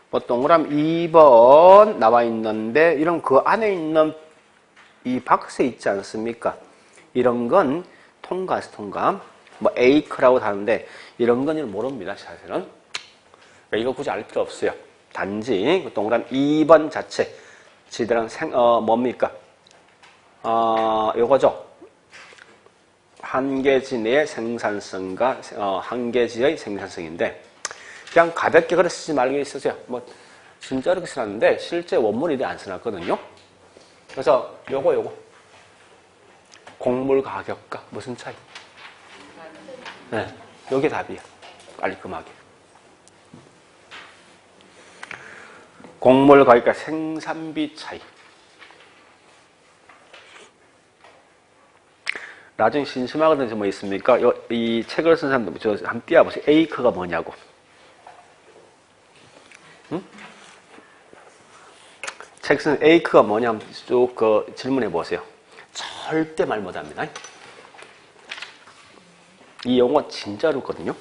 뭐, 동그라미 2번 나와 있는데, 이런 그 안에 있는 이 박스에 있지 않습니까? 이런 건 통과해서 통과. 뭐, 에이크라고 하는데, 이런 건 모릅니다, 사실은. 그러니까 이거 굳이 알 필요 없어요. 단지, 동그라미 2번 자체, 지대랑 뭡니까? 요거죠. 한계지 내의 생산성과 한계지의 생산성인데 그냥 가볍게 그래 쓰지 말고 있으세요. 뭐 진짜 이렇게 써놨는데 실제 원문이 이렇게 안 써놨거든요. 그래서 요거 곡물 가격과 무슨 차이? 네, 요게 답이야. 깔끔하게. 곡물 가격과 생산비 차이. 나중에 심심하거든요. 뭐 있습니까? 이 책을 쓴 사람들, 저 한번 띄워보세요. 에이크가 뭐냐고. 응? 책 쓴 에이크가 뭐냐 쭉 그 질문해 보세요. 절대 말 못합니다. 이 용어 진짜 어렵거든요.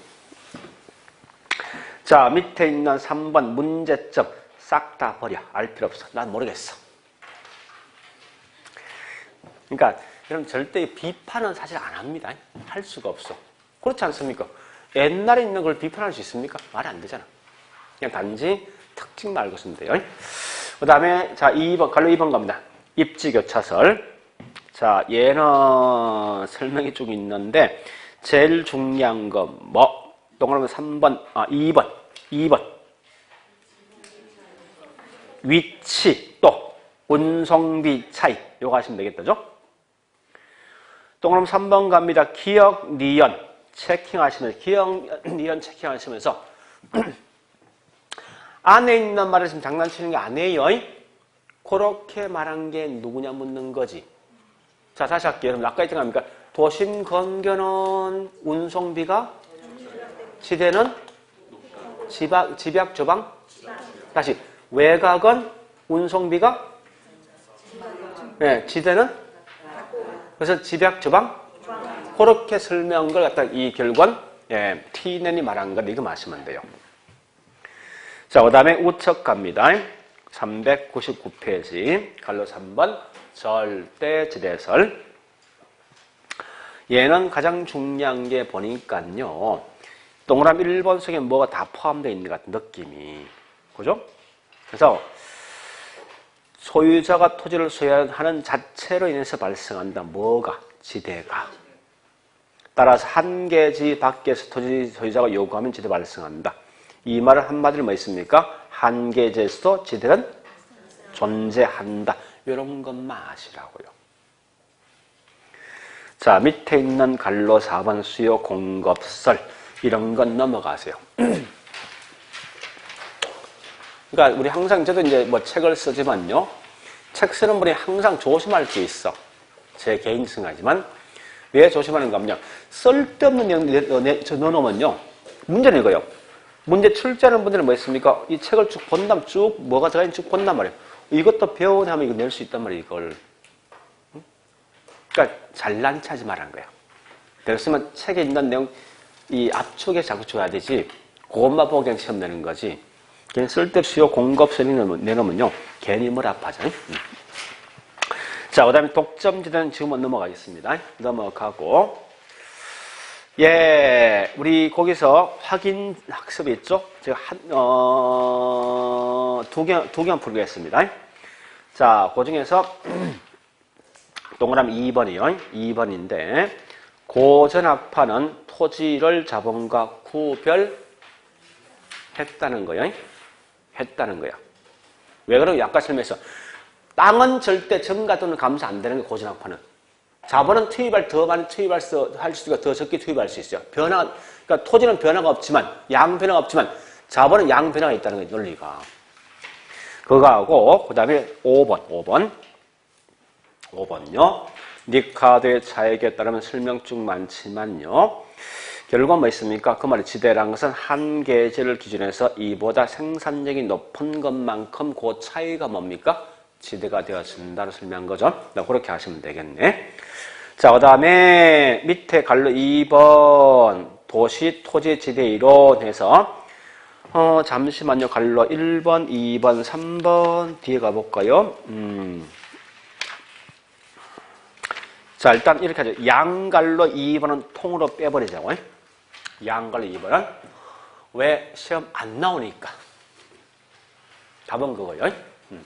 자, 밑에 있는 3번 문제점 싹 다 버려. 알 필요 없어. 난 모르겠어. 그러니까 여러분 절대 비판은 사실 안 합니다. 할 수가 없어. 그렇지 않습니까? 옛날에 있는 걸 비판할 수 있습니까? 말이 안 되잖아. 그냥 단지 특징만 알고 있으면 돼요. 그 다음에 자 2번 갈로 2번 갑니다. 입지교차설. 자 얘는 설명이 쭉 있는데 제일 중요한 거 뭐? 동그라미 3번 2번 위치 또 운송비 차이 요거 하시면 되겠다죠? 동그라미 3번 갑니다. 기억, 니은 체킹하시면서 기억, 니은 체킹하시면서 안에 있는 말을 지금 장난치는 게 아니에요. 그렇게 말한 게 누구냐 묻는 거지. 자 다시 할게요. 그럼 아까 했던 겁니까? 도심 건교는 운송비가 지대는 집약 조방 다시 외곽은 운송비가 네, 지대는 그래서 집약 조방 그렇게 설명한 걸 갖다 이 결과는 예, Tnen이 말한 걸 이거 마시면 돼요. 자, 그 다음에 우측 갑니다. 399페이지 갈로 3번 절대지대설. 얘는 가장 중요한 게 보니까요. 동그라미 1번 속에 뭐가 다 포함되어 있는 것 같은 느낌이. 그죠? 그래서 소유자가 토지를 소유하는 자체로 인해서 발생한다. 뭐가? 지대가. 따라서 한 개지 밖에서 토지 소유자가 요구하면 지대 발생한다. 이 말은 한마디로 뭐 있습니까? 한 개지에서도 지대는 존재한다. 이런 것만 아시라고요. 자, 밑에 있는 갈로 4번 수요 공급설. 이런 건 넘어가세요. 그러니까 우리 항상 저도 이제 뭐 책을 쓰지만요. 책 쓰는 분이 항상 조심할 게 있어. 제 개인 생각이지만 왜 조심하는가 하면요. 쓸데없는 내용 넣어놓으면요. 문제는 이거예요. 문제 출제하는 분들은 뭐 있습니까? 이 책을 쭉 본다면 쭉 뭐가 들어가는지 쭉 본단 말이에요. 이것도 배우냐면 이거 낼 수 있단 말이에요. 이걸. 그러니까 잘난 체하지 말라는 거예요. 그랬으면 책에 있는 내용 이 앞쪽에 자꾸 줘야 되지. 그것만 보고 그냥 시험 내는 거지. 그냥 쓸데없이 공급설이 내놓으면요. 괜히 뭘 아파하잖아요. 자, 그 다음에 독점지대는 지금은 넘어가겠습니다. 넘어가고. 예, 우리 거기서 확인 학습이 있죠? 제가 두 개만 풀겠습니다. 자, 그 중에서 동그라미 2번이요. 2번인데, 고전학파는 토지를 자본과 구별했다는 거예요. 했다는 거야. 왜 그러냐면 아까 설명했어. 땅은 절대 정가 또는 감소 안 되는 게 고전학파는. 자본은 더 많이 할 수가 더 적게 투입할 수 있어요. 그러니까 토지는 변화가 없지만, 양 변화가 없지만, 자본은 양 변화가 있다는 거예요, 논리가. 그거하고, 그 다음에 5번요. 니카드의 차액에 따르면 설명 쭉 많지만요. 결과 뭐 있습니까? 그 말이 지대라는 것은 한 계절을 기준해서 이보다 생산력이 높은 것만큼 그 차이가 뭡니까? 지대가 되어진다고 설명한 거죠. 그렇게 하시면 되겠네. 자, 그 다음에 밑에 갈로 2번 도시 토지 지대 이론해서 잠시만요. 갈로 1번, 2번, 3번 뒤에 가볼까요? 자, 일단 이렇게 하죠. 양갈로 2번은 통으로 빼버리자고. 양갈로 2번은 왜 시험 안 나오니까. 답은 그거예요.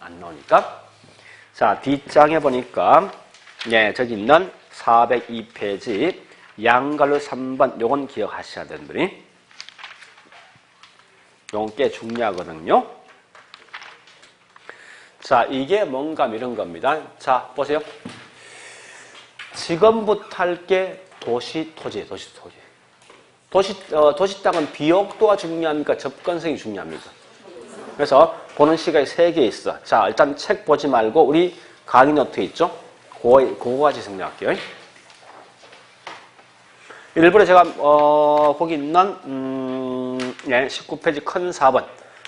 안 나오니까. 자, 뒷장에 보니까 예, 저기 있는 402페이지 양갈로 3번 요건 기억하셔야 되는 분이. 요건 꽤 중요하거든요. 자, 이게 뭔가 이런 겁니다. 자, 보세요. 지금부터 할 게 도시 토지예요. 도시 땅은 비옥도가 중요합니까? 접근성이 중요합니까? 그래서 보는 시간이 3개 있어. 자, 일단 책 보지 말고 우리 강의 노트 있죠? 그거 같이 생각할게요. 일부러 제가 거기 있는 19페이지 큰 4번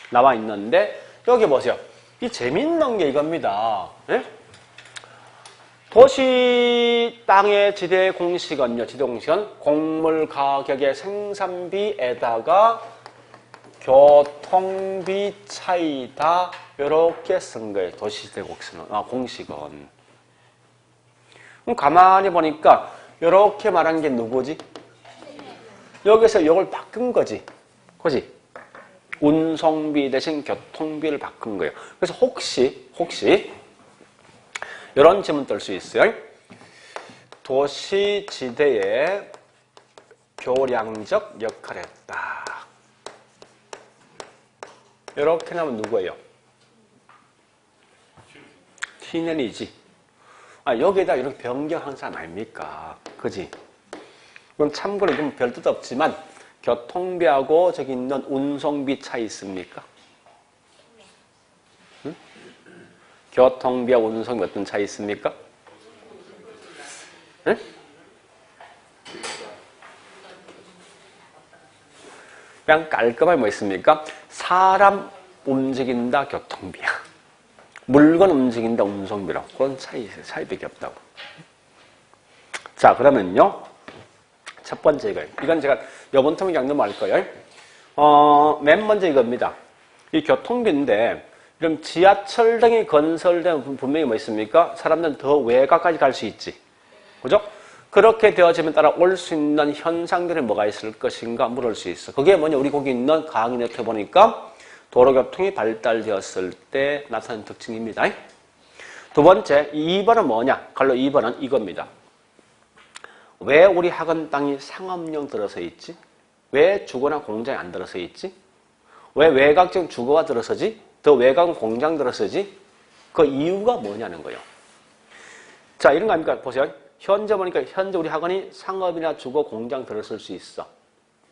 나와 있는데 여기 보세요. 이 재밌는 게 이겁니다. 예? 도시 땅의 지대 공식은요. 지대 공식은 곡물 가격의 생산비에다가 교통비 차이다. 이렇게 쓴 거예요. 도시시대 공식은. 그럼 가만히 보니까 이렇게 말한 게 누구지? 여기서 이걸 바꾼 거지. 그지? 운송비 대신 교통비를 바꾼 거예요. 그래서 혹시 이런 질문 뜰 수 있어요. 도시지대에 교량적 역할을 했다. 이렇게 나면 누구예요? T년이지. 여기에다 이렇게 변경한 사람 아닙니까? 그지? 그럼 참고로 좀 별 뜻 없지만 교통비하고 저기 있는 운송비 차이 있습니까? 응? 교통비하고 운송비 어떤 차이 있습니까? 응? 그냥 깔끔하게 뭐 있습니까? 사람 움직인다 교통비야. 물건 움직인다 운송비라고. 그런 차이밖에 없다고. 자, 그러면요. 첫 번째 이거예요. 이건 제가 이번 텀에 그냥 넘어갈 거예요. 맨 먼저 이겁니다. 이 교통비인데, 그럼 지하철 등이 건설되면 분명히 뭐 있습니까? 사람들은 더 외곽까지 갈 수 있지. 그죠? 그렇게 되어지면 따라 올 수 있는 현상들이 뭐가 있을 것인가 물을 수 있어. 그게 뭐냐? 우리 거기 있는 강의 네트에 보니까 도로교통이 발달되었을 때 나타나는 특징입니다. 두 번째, 2번은 뭐냐? 갈로 2번은 이겁니다. 왜 우리 학원 땅이 상업용 들어서 있지? 왜 주거나 공장이 안 들어서 있지? 왜 외곽적 주거가 들어서지? 더 외곽은 공장 들어서지? 그 이유가 뭐냐는 거예요. 자, 이런 거 아닙니까? 보세요. 현재 보니까 현재 우리 학원이 상업이나 주거, 공장 들어설 수 있어.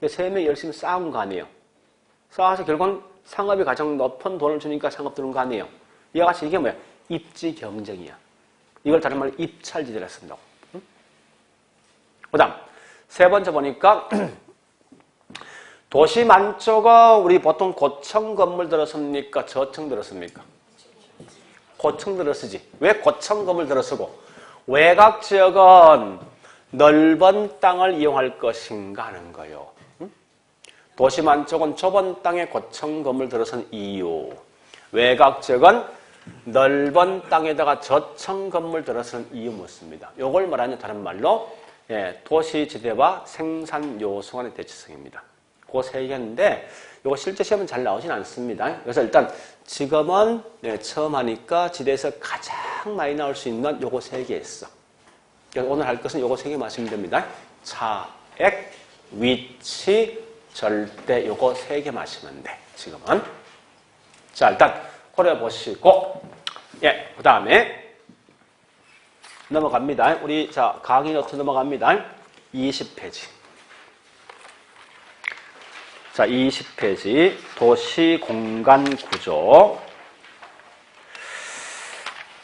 세 명이 열심히 싸운 거 아니에요. 싸워서 결국은 상업이 가장 높은 돈을 주니까 상업 들어온 거 아니에요. 이와 같이 이게 뭐야? 입지 경쟁이야. 이걸 다른 말로 입찰지대라 쓴다고. 응? 그 다음, 세 번째 보니까 도시 만쪽은 우리 보통 고층 건물 들어섭니까? 저층 들어섭니까? 고층 들어서지. 왜 고층 건물 들어서고 외곽 지역은 넓은 땅을 이용할 것인가 하는 거예요. 도시 만쪽은 좁은 땅에 고층 건물 들어선 이유. 외곽 지역은 넓은 땅에다가 저층 건물 들어선 이유 묻습니다. 이걸 말하는 다른 말로 도시지대와 생산 요소 간의 대치성입니다. 그 세 개인데 이거 실제 시험은 잘 나오진 않습니다. 그래서 일단 지금은 처음 하니까 지대에서 가장 많이 나올 수 있는 요거 세 개 있어. 그래서 오늘 할 것은 요거 세 개 마시면 됩니다. 차액, 위치, 절대 요거 세 개 마시면 돼. 지금은. 자, 일단 고려 보시고 그 다음에 넘어갑니다. 우리 자 강의 노트 넘어갑니다. 20페이지. 자, 20페이지 도시 공간 구조.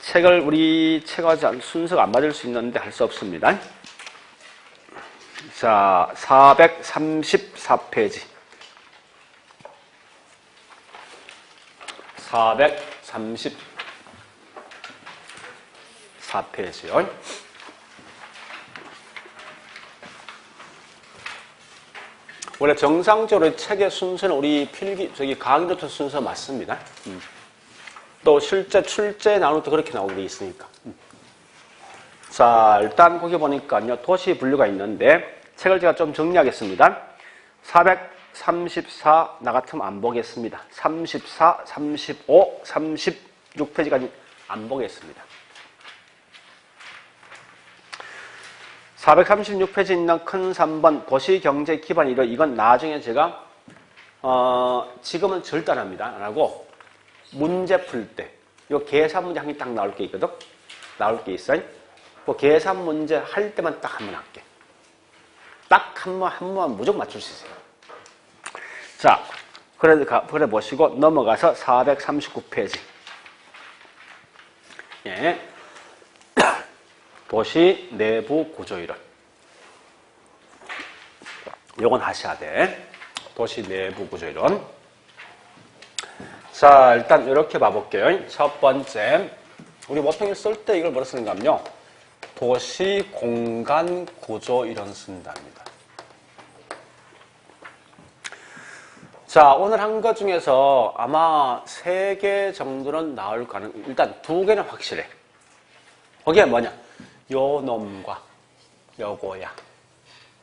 책을 우리 책과 순서가 안 맞을 수 있는데 할 수 없습니다. 자, 434페이지. 434페이지요. 원래 정상적으로 책의 순서는 우리 강의 노트 순서 맞습니다. 또 실제 출제 나올 때 그렇게 나오고 있으니까. 자, 일단 거기 보니까요, 도시 분류가 있는데, 책을 제가 좀 정리하겠습니다. 434, 나 같으면 안 보겠습니다. 34, 35, 36페이지까지 안 보겠습니다. 436페이지 있는 큰 3번, 도시경제 기반 이론, 이건 나중에 제가, 지금은 절대 안 합니다. 안 하고, 문제 풀 때, 요 계산 문제 한 개 딱 나올 게 있거든? 나올 게 있어요. 그 계산 문제 할 때만 딱 한 번 할게. 딱 한 번만 무조건 맞출 수 있어요. 자, 그래 보시고 넘어가서 439페이지. 도시 내부 구조이론. 요건 하셔야 돼. 도시 내부 구조이론. 자, 일단 이렇게 봐볼게요. 첫 번째, 우리 보통 쓸 때 이걸 뭐라 쓰는가 하면요. 도시 공간 구조 이론 쓴답니다. 자, 오늘 한 것 중에서 아마 3개 정도는 나올 가능, 일단 2개는 확실해. 거기에 뭐냐? 요 놈과 요거야.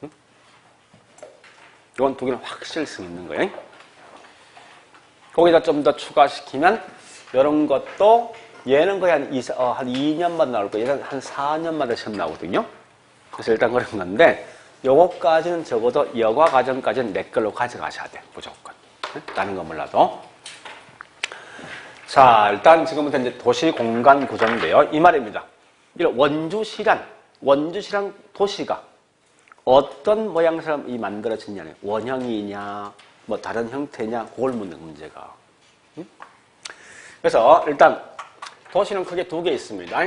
응? 이건 2개는 확실성 있는 거예요. 거기다 좀 더 추가시키면 이런 것도 얘는 거의 한 2년마다 나올 거예요. 얘는 한 4년마다 시험 나오거든요. 그래서 일단 그런 건데 요거까지는 적어도 여과 과정까지는 내 걸로 가져가셔야 돼. 무조건. 다른 건 몰라도. 자, 일단 지금부터 이제 도시 공간 구조인데요. 이 말입니다. 이런 원주시란 도시가 어떤 모양처럼 만들어졌냐는 원형이냐, 뭐 다른 형태냐, 그걸 묻는 문제가. 그래서 일단 도시는 크게 2개 있습니다.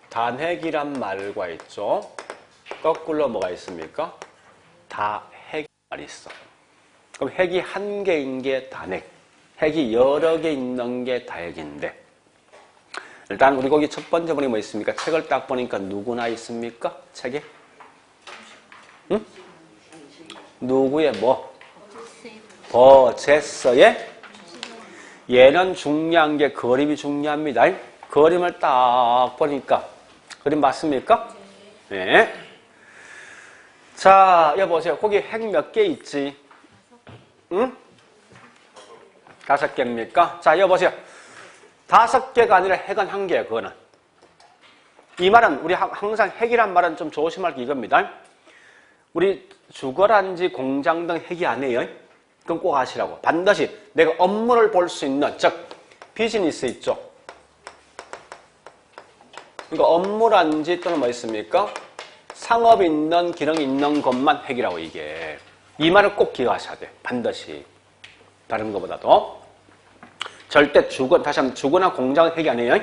단핵이란 말과 있죠. 거꾸로 뭐가 있습니까? 다핵 말이 있어. 그럼 핵이 1개인 게 단핵, 핵이 여러 개 있는 게 다핵인데, 일단 우리 거기 첫 번째 분이 뭐 있습니까? 책을 딱 보니까 누구나 있습니까? 책에? 응? 누구의 뭐? 버제서의? 얘는 중요한 게 그림이 중요합니다. 그림을 딱 보니까 그림 맞습니까? 네. 자, 여보세요. 거기 핵 몇 개 있지? 응? 5개입니까? 자, 여보세요. 5개가 아니라 핵은 1개야, 그거는. 이 말은, 우리 항상 핵이란 말은 좀 조심할 게 이겁니다. 우리 주거란지 공장 등 핵이 아니에요. 그건 꼭 아시라고. 반드시 내가 업무를 볼 수 있는, 즉, 비즈니스 있죠. 그러니까 업무란지 또는 뭐 있습니까? 상업 있는, 기능 있는 것만 핵이라고, 이게. 이 말을 꼭 기억하셔야 돼. 반드시. 다른 것보다도. 절대 다시 한번 주거나 공장은 핵이 아니에요.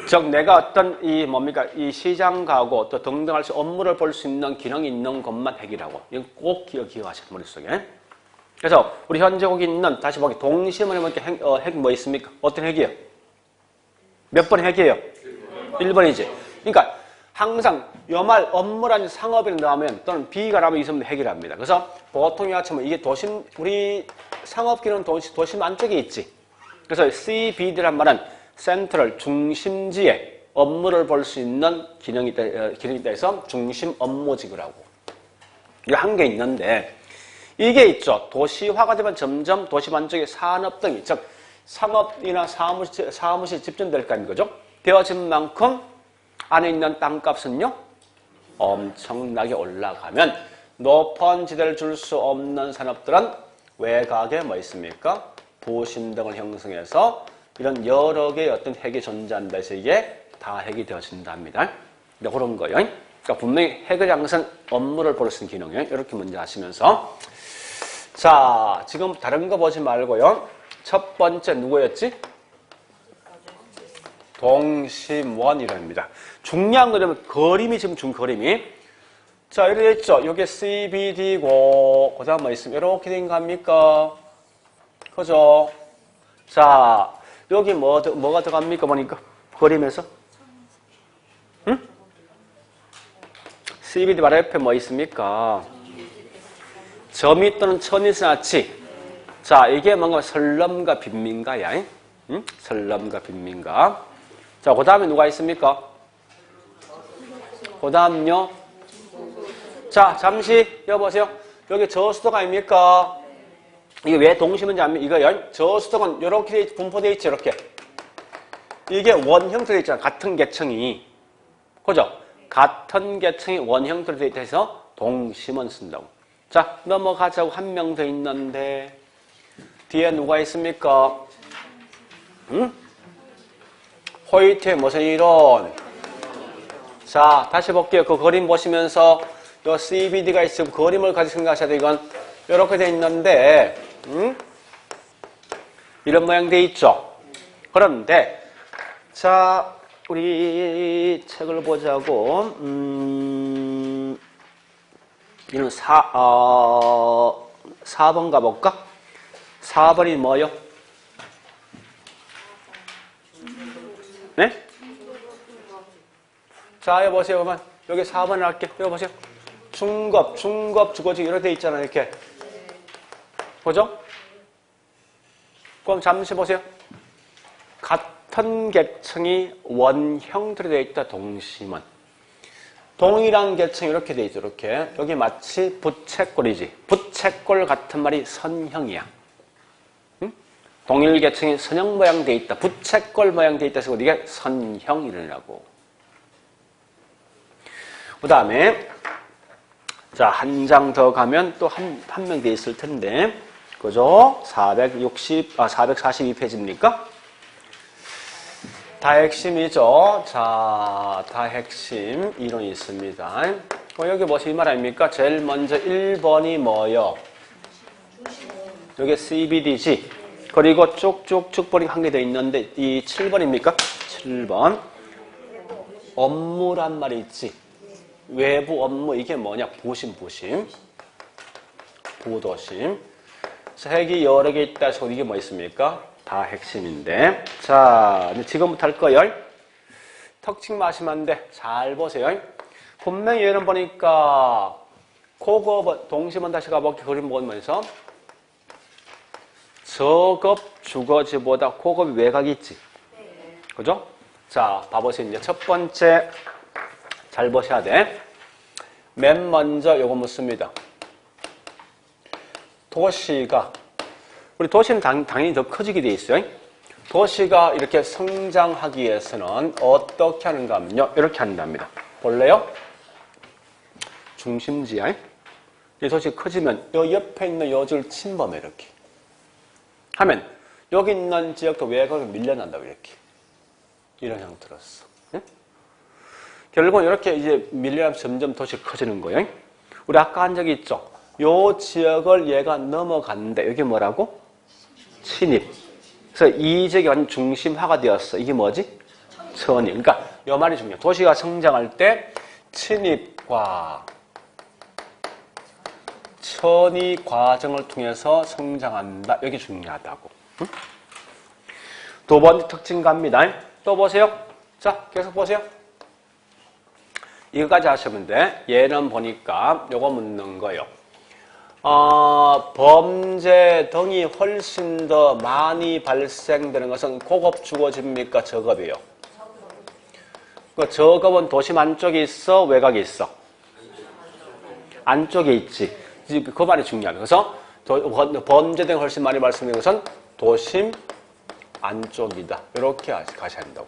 즉, 내가 어떤 이 시장 가고 또 등등 할 수 업무를 볼 수 있는 기능이 있는 것만 핵이라고. 이건 꼭 기억하셔야 돼, 머릿속에. 그래서, 우리 현재 거기 있는, 다시 보기, 동시문에 보니까 핵 뭐 있습니까? 어떤 핵이에요? 몇 번 핵이에요? 1번이지. 그러니까, 항상 요 말 업무라는 상업이 나오면 또는 B가 나오면 있으면 핵이랍니다. 그래서 보통 이같이 이게 도심, 우리 상업기는 도심 안쪽에 있지. 그래서 CBD란 말은 센트럴, 중심지에 업무를 볼 수 있는 기능이 있다 해서 중심 업무지구라고. 이거 한 개 있는데 이게 있죠. 도시화가 되면 점점 도심 안쪽에 산업 등이, 즉 상업이나 사무실 집중될 거 아닌 거죠. 되어진 만큼 안에 있는 땅값은요 엄청나게 올라가면 높은 지대를 줄 수 없는 산업들은 외곽에 뭐 있습니까? 부심 등을 형성해서 이런 여러 개의 어떤 핵이 존재한다 해서 이게 다 핵이 되어진답니다. 그런 거예요. 그러니까 분명히 핵의 양성 업무를 볼 수 있는 기능이에요. 이렇게 문제 하시면서 자, 지금 다른 거 보지 말고요. 첫 번째 누구였지? 동심원이랍니다. 중요한 거는 그림이 지금 그림이. 자, 이렇게 됐죠. 이게 CBD고, 그 다음 뭐 있으면 이렇게 된 겁니까? 그죠? 자, 여기 뭐가 들어갑니까? 보니까. 그림에서. 응? CBD 바로 옆에 뭐 있습니까? 점이 또는 천이 지났지. 자, 이게 뭔가 설럼과 빈민가야. 응? 설럼과 빈민가. 자, 그 다음에 누가 있습니까? 그 다음요. 자, 잠시 여보세요. 여기 저수도가 아닙니까? 이게 왜 동심인지 압니까? 이거요. 저수도는 이렇게 분포되어 있죠. 이렇게. 이게 원형태로 되어 있잖아. 같은 계층이. 그죠? 같은 계층이 원형태로 되어 있어서 동심은 쓴다고. 자, 넘어가자고. 한 명 더 있는데 뒤에 누가 있습니까? 응? 호이트의 무슨 이론? 자, 다시 볼게요. 그 그림 보시면서 요 CBD가 있으면 그림을 가지고 생각하셔야 돼. 이건 이렇게 돼 있는데 이런 모양 돼 있죠. 그런데 자, 우리 책을 보자고. 이는 4번 가볼까? 4번이 뭐요? 네? 자, 여보세요. 그러면 여기 4번을 할게. 여보세요. 중급, 주거지 이렇게 돼 있잖아요. 이렇게. 그죠? 그럼 잠시 보세요. 같은 계층이 원형들이 되어 있다. 동심원. 동일한 계층이 이렇게 되어 있죠. 이렇게. 여기 마치 부채꼴이지. 부채꼴 같은 말이 선형이야. 응? 동일 계층이 선형 모양 되어 있다. 부채꼴 모양 되어 있다. 그래서 이게 선형이라고. 그 다음에 자, 한 장 더 가면 또 한 명 돼 있을 텐데. 그죠? 442페이지입니까? 다핵심이죠. 자, 다핵심 이론이 있습니다. 여기 뭐지 이 말 아닙니까? 제일 먼저 1번이 뭐요? 여기 CBDG. 그리고 쭉쭉쭉 번이 한 개 더 있는데 이 7번입니까? 7번. 업무란 말이 있지. 외부 업무 이게 뭐냐? 부심. 부도심. 자, 핵이 여러 개 있다 해서 이게 뭐 있습니까? 다 핵심인데. 자, 이제 지금부터 할 거예요. 턱칭 마시면 안 돼. 잘 보세요. 분명히 얘는 보니까 고급 동심원 다시 가볼게. 그림 보면서 저급 주거지보다 고급이 외곽이 있지. 그죠? 자, 봐보세요. 이제 첫 번째 잘 보셔야 돼. 맨 먼저 요거 묻습니다. 도시가 우리 도시는 당연히 더 커지게 돼 있어요. 도시가 이렇게 성장하기 위해서는 어떻게 하는가 하면요. 이렇게 한답니다. 볼래요? 중심지야. 이 도시가 커지면 요 옆에 있는 요지를 침범해 이렇게. 하면 여기 있는 지역도 외곽에 밀려난다고 이렇게. 이런 형태로서. 응? 결국은 이렇게 이제 밀려나면서 점점 도시가 커지는 거예요. 우리 아까 한 적이 있죠. 요 지역을 얘가 넘어갔는데 여기 뭐라고? 침입. 그래서 이 지역이 완전 중심화가 되었어. 이게 뭐지? 천이. 그러니까 요 말이 중요해. 도시가 성장할 때 침입과 천이 과정을 통해서 성장한다. 여기 중요하다고. 응? 두 번째 특징 갑니다. 또 보세요. 자, 계속 보세요. 이거까지 하시면 돼. 얘는 보니까 요거 묻는 거요. 범죄 등이 훨씬 더 많이 발생되는 것은 고급 주거지입니까? 저급이요? 그 저급은 도심 안쪽에 있어? 외곽에 있어? 안쪽에 있지. 그 말이 중요합니다. 그래서 범죄 등이 훨씬 많이 발생되는 것은 도심 안쪽이다. 이렇게 가셔야 한다고.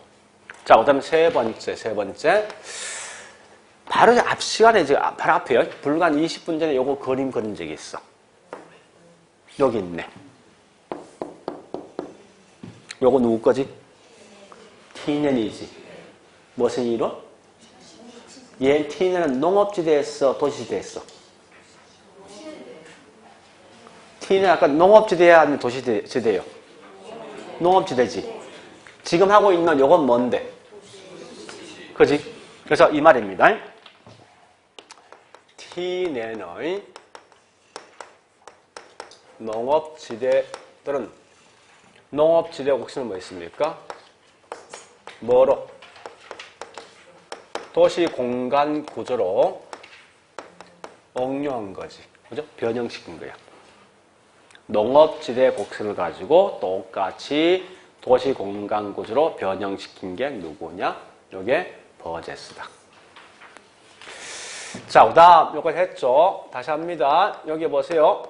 자, 그 다음에 세 번째. 바로 앞 시간에 바로 앞에요. 불과 한 20분 전에 요거 그림 그린 적이 있어. 여기 있네. 요거 누구 거지? 티넨이지. 무슨 이론? 얘 티넨은 농업지대에서 도시지대에서. 티넨은 아까 농업지대야 아니면 도시지대요? 농업지대지. 지금 하고 있는 요건 뭔데? 그지? 그래서 이 말입니다. 티넨의 농업지대들은 농업지대 곡선은 뭐 있습니까? 뭐로? 도시 공간 구조로 응용한 거지. 그죠? 변형시킨 거야. 농업지대 곡선을 가지고 똑같이 도시 공간 구조로 변형시킨 게 누구냐? 요게 버제스다. 자, 그 다음 요거 했죠. 다시 합니다. 여기 보세요.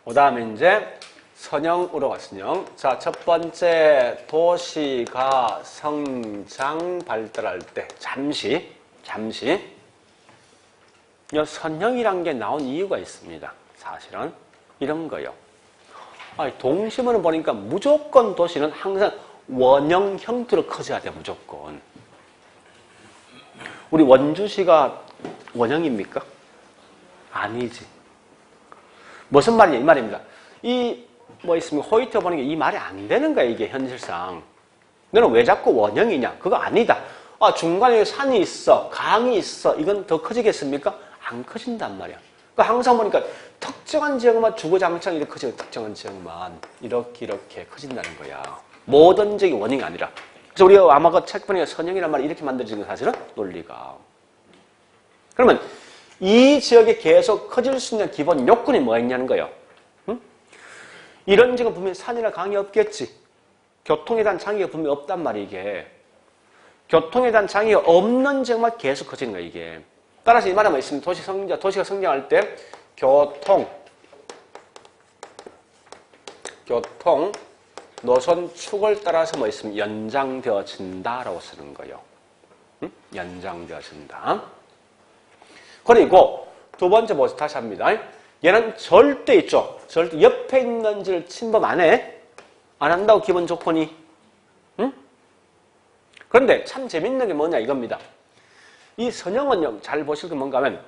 그 다음에 이제 선형으로 갔으요. 자, 첫 번째 도시가 성장 발달할 때 잠시 이 선형이란 게 나온 이유가 있습니다. 사실은 이런 거요. 동심원을 보니까 무조건 도시는 항상 원형 형태로 커져야 돼. 무조건. 우리 원주시가 원형입니까? 아니지. 무슨 말이냐 이 말입니다. 이 뭐 있으면 호이트 보는 게 이 말이 안 되는 거야. 이게 현실상. 너는 왜 자꾸 원형이냐? 그거 아니다. 중간에 산이 있어, 강이 있어. 이건 더 커지겠습니까? 안 커진단 말이야. 그러니까 항상 보니까 특정한 지역만 주거장창 이렇게 커지는 특정한 지역만 이렇게 커진다는 거야. 모든 지역이 원형이 아니라. 그래서 우리가 아마 그 책 보니까 선형이란 말이 이렇게 만들어진 건 사실은 논리가. 그러면 이 지역에 계속 커질 수 있는 기본 요건이 뭐였냐는 거예요. 응? 이런 지금 분명히 산이나 강이 없겠지. 교통에 대한 장애가 분명히 없단 말이야, 이게. 교통에 대한 장애가 없는 지역만 계속 커지는 거야, 이게. 따라서 이 말은 뭐 있습니다. 도시가 성장할 때 교통, 노선 축을 따라서 뭐 있으면 연장되어진다라고 쓰는 거예요. 응? 연장되어진다. 그리고 두 번째 뭐죠? 다시 합니다. 얘는 절대 있죠. 절대 옆에 있는 지를 침범 안 해. 안 한다고 기본 조건이. 응? 그런데 참 재밌는 게 뭐냐 이겁니다. 이 선형은 잘 보실 게 뭔가 하면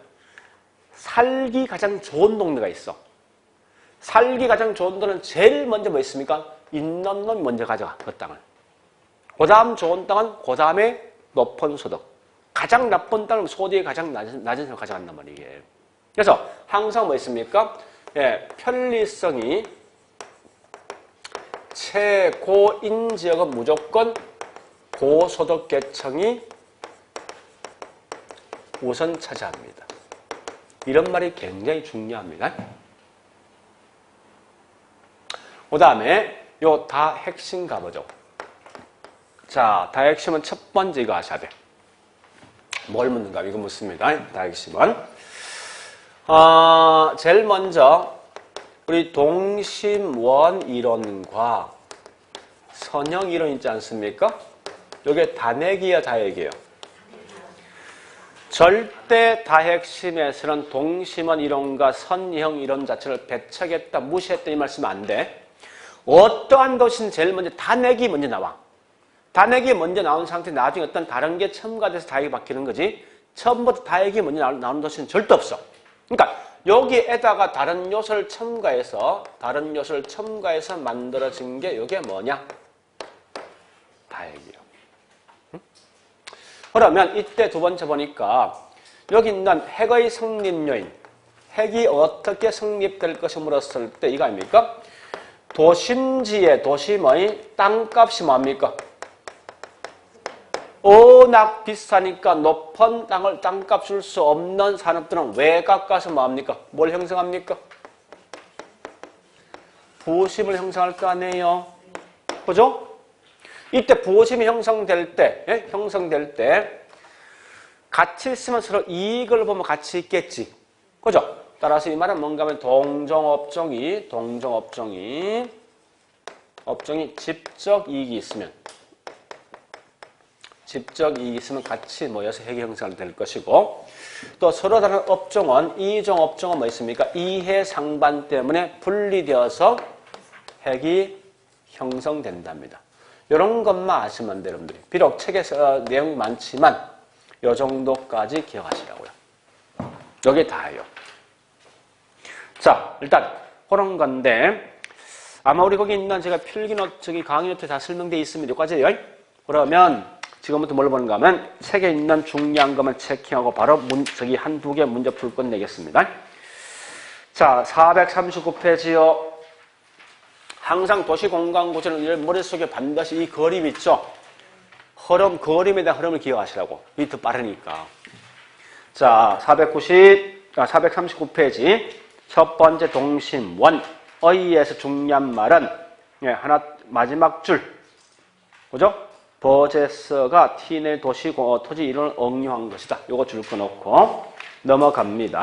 살기 가장 좋은 동네가 있어. 살기 가장 좋은 동네는 제일 먼저 뭐 있습니까? 있는 놈이 먼저 가져가, 그 땅을. 그 다음 좋은 땅은 그 다음에 높은 소득. 가장 나쁜 땅은 소득이 가장 낮은 사람을 가져간단 말이에요, 이게. 그래서 항상 뭐 있습니까? 예, 편리성이 최고인 지역은 무조건 고소득 계층이 우선 차지합니다. 이런 말이 굉장히 중요합니다. 그 다음에 요 다 핵심 가보죠. 자, 다 핵심은 첫 번째 이거 하셔야 돼. 뭘 묻는가? 이거 묻습니다. 다 핵심은. 제일 먼저 우리 동심원 이론과 선형 이론 있지 않습니까? 이게 다핵이야, 다핵이에요? 절대 다핵심에서는 동심원 이론과 선형 이론 자체를 배척했다, 무시했다 이 말씀은 안 돼. 어떠한 도시는 제일 먼저 다핵이 먼저 나와. 다핵이 먼저 나온 상태에 나중에 어떤 다른 게 첨가돼서 다핵이 바뀌는 거지. 처음부터 다핵이 먼저 나오는 도시는 절대 없어. 그러니까 여기에다가 다른 요소를 첨가해서 만들어진 게 이게 뭐냐? 다핵이요. 응? 그러면 이때 두 번째 보니까 여기 있는 핵의 성립 요인, 핵이 어떻게 성립될 것을 물었을 때 이거 아닙니까? 도심지의 도심의 땅값이 뭡니까? 워낙 비싸니까 높은 땅값 줄 수 없는 산업들은 외곽 가서 뭐합니까? 뭘 형성합니까? 부심을 형성할 거 아니에요? 그죠? 이때 부심이 형성될 때 같이 있으면 서로 이익을 보면 같이 있겠지. 그죠? 따라서 이 말은 뭔가 하면 동종업종이 직접 이익이 있으면 같이 모여서 핵이 형성될 것이고, 또 서로 다른 업종은, 이종 업종은 뭐 있습니까? 이해 상반 때문에 분리되어서 핵이 형성된답니다. 이런 것만 아시면 돼요, 여러분들이. 비록 책에서 내용이 많지만 이 정도까지 기억하시라고요. 여기 다예요. 자, 일단 그런 건데 아마 우리 거기 있는 제가 필기노트, 강의노트에 다 설명되어 있습니다. 여기까지요. 그러면 지금부터 뭘 보는가 하면 책에 있는 중요한 것만 체킹하고 바로 한두 개 문제 풀 끝내겠습니다. 자, 439페이지요. 항상 도시공간구조는 머릿속에 반드시 이 그림 있죠? 그림에 대한 흐름을 기억하시라고. 이게 더 빠르니까. 자, 439페이지. 첫 번째 동심원. 의에서 중요한 말은, 마지막 줄. 그죠? 버제스가 티네 토지 이론을 응용한 것이다. 요거 줄 거 놓고 넘어갑니다.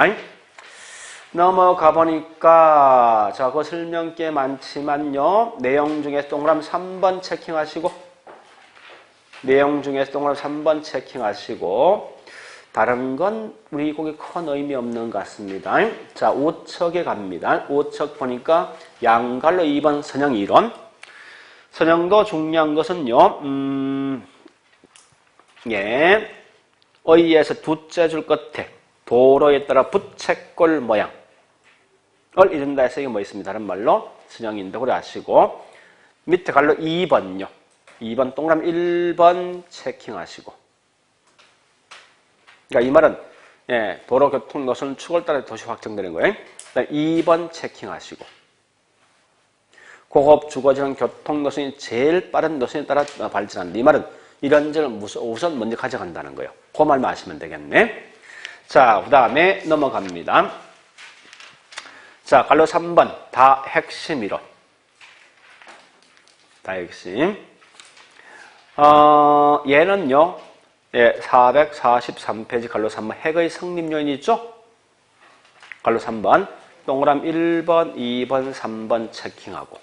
넘어가 보니까 자, 그 설명 꽤 많지만요. 내용 중에 동그라미 3번 체킹하시고 다른 건 우리 거기 큰 의미 없는 것 같습니다. 자, 우측에 갑니다. 우측 보니까 양갈로 2번 선형 이론. 선형도 중요한 것은요, 의에서 두째 줄 끝에 도로에 따라 부채꼴 모양을 이룬다 해서 이게 뭐 있습니다. 다른 말로 선형인데 그래 아시고, 밑에 갈로 2번요. 2번 동그라미 1번 체킹하시고. 그러니까 이 말은 도로 교통 노선 축을 따라 도시 확정되는 거예요. 2번 체킹하시고. 고급 주거지는 교통 노선이 제일 빠른 노선에 따라 발전한다. 이 말은 이런 점을 우선 먼저 가져간다는 거예요. 그 말만 아시면 되겠네. 자, 그 다음에 넘어갑니다. 자, 갈로 3번 다 핵심 이론. 다핵심. 얘는요, 예, 443페이지 갈로 3번 핵의 성립 요인이 있죠? 갈로 3번. 동그람 1번, 2번, 3번 체킹하고.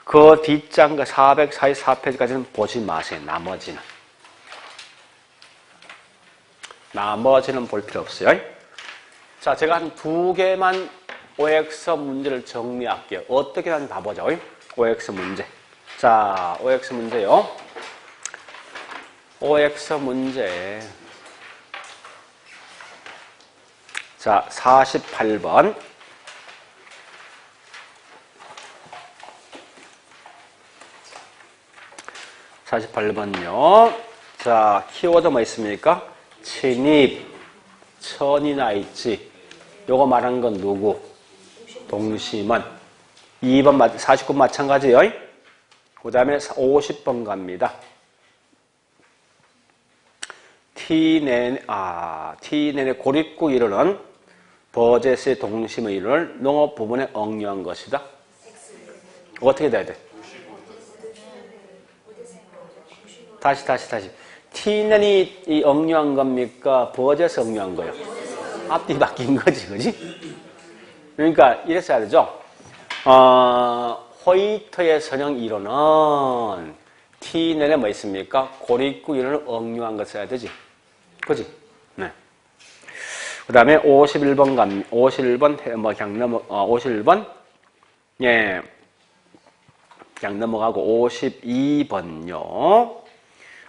그 뒷장 444페이지까지는 보지 마세요. 나머지는 볼 필요 없어요. 자, 제가 한 2개만 OX 문제를 정리할게요. 어떻게 하는지 봐보죠. OX 문제. 자, OX 문제요. OX 문제. 자, 48번. 자, 키워드 뭐 있습니까? 친입, 천이나 있지. 요거 말하는 건 누구? 동심은. 2번 49번 마찬가지요. 그 다음에 50번 갑니다. Tnen의 고립구 이론은 버젯의 동심의 이론을 농업 부분에 응용한 것이다. 어떻게 돼야 돼? 다시. Tnen이 응용한 겁니까? 버젯이 응용한 거예요? 앞뒤 바뀐 거지, 그지? 그러니까 이래서 해야 되죠. 호이트의 선형 이론은 Tnen에 뭐 있습니까? 고립구 이론을 응용한 것을 해야 되지. 그지? 네. 그 다음에 51번 51번 예. 그냥 넘어가고 52번요.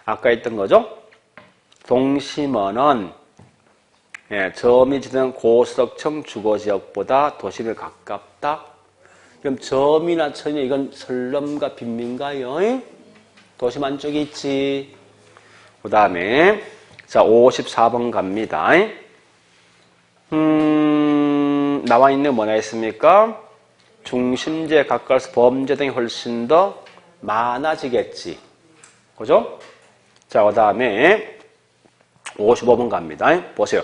아까 했던 거죠? 동심어는 예, 점이 지는 고수덕청 주거지역보다 도심에 가깝다. 그럼 점이나 천이 이건 설럼과 빈민가요? 도심 안쪽에 있지. 그 다음에 자 54번 갑니다. 나와 있는 뭐나 있습니까? 중심지에 가까워서 범죄 등이 훨씬 더 많아지겠지. 그죠? 자, 그 다음에 55번 갑니다. 보세요.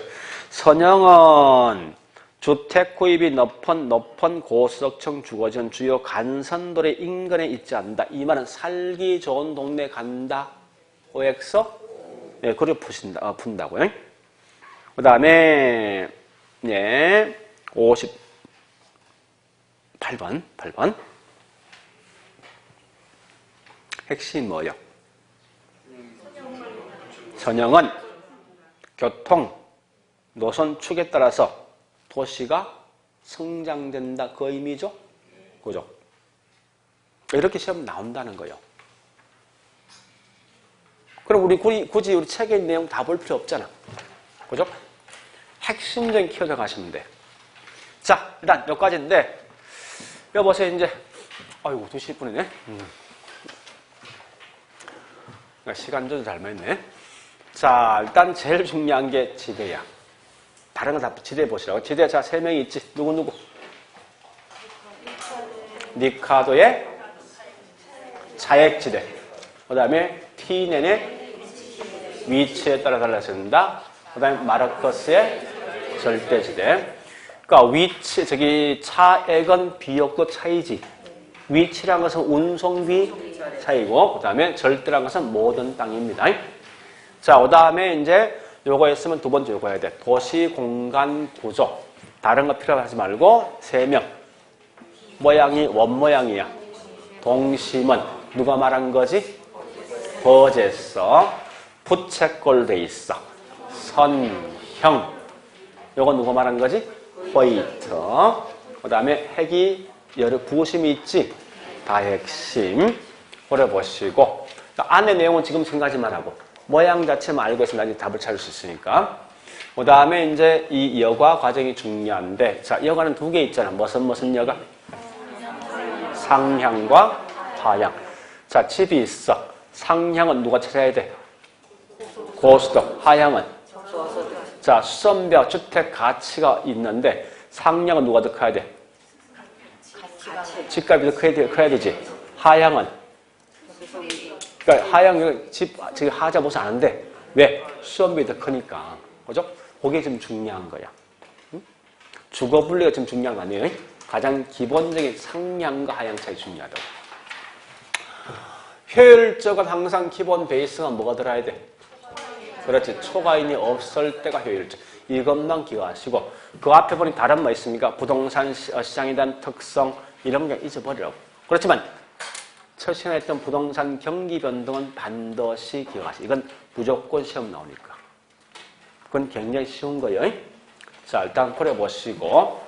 선형은 주택 구입이 높은 고수덕청 주거지는 주요 간선도의 인근에 있지 않는다. 이 말은 살기 좋은 동네 간다. OX? 예, 그걸 푼다고요. 그 다음에, 예, 58번. 핵심 뭐요? 선형은 교통, 노선 축에 따라서 도시가 성장된다. 그 의미죠? 그죠? 이렇게 시험 나온다는 거예요. 그럼 우리 굳이 우리 책의 내용 다 볼 필요 없잖아. 그죠? 핵심적인 키워드 가시면 돼. 자, 일단 여기까지인데, 여보세요, 이제. 아이고, 2시 10분이네. 시간 조절 잘 맞네. 자, 일단 제일 중요한 게 지대야. 다른 거 다 지대 보시라고. 지대 자 3명이 있지. 누구? 니카도의 자액지대. 그 다음에 Tnen의 위치에 따라 달라진다. 그 다음에 마르커스의 절대지대. 그러니까 위치, 차액은 비역도 차이지. 위치란 것은 운송비 차이고, 그 다음에 절대란 것은 모든 땅입니다. 자, 그 다음에 이제 요거 했으면 두 번째 요거 해야 돼. 도시 공간 구조. 다른 거 필요하지 말고 3명. 모양이 원모양이야. 동심은 누가 말한 거지? 버젯서. 부채꼴 돼 있어. 선형. 요거 누가 말한 거지? 호이트. 그 다음에 핵이 여러 부심이 있지? 다핵심. 그래 보시고. 안에 내용은 지금 생각하지만 하고. 모양 자체만 알고 있으면 나중에 답을 찾을 수 있으니까. 그 다음에 이제 이 여과 과정이 중요한데, 자, 여과는 2개 있잖아. 무슨 여과? 상향과 하향. 자, 집이 있어. 상향은 누가 찾아야 돼? 고수득. 하향은? 자, 수선비와 주택 가치가 있는데, 상향은 누가 더 커야 돼? 집값이 더 커야 되지. 하향은? 그러니까 하향, 지금 하자 모습 아는데, 왜? 수선비 더 크니까. 그죠? 그게 좀 중요한 거야. 응? 주거 분리가 좀 중요한 거 아니에요? 가장 기본적인 상량과 하향 차이 중요하다고. 효율적은 항상 기본 베이스가 뭐가 들어야 돼? 그렇지. 초과인이 없을 때가 효율적. 이것만 기억하시고 그 앞에 보니 다른 뭐 있습니까? 부동산 시장에 대한 특성 이런 게 잊어버리라고. 그렇지만 첫 시간에 했던 부동산 경기 변동은 반드시 기억하시고 이건 무조건 시험 나오니까. 그건 굉장히 쉬운 거예요. 자, 일단 그려보시고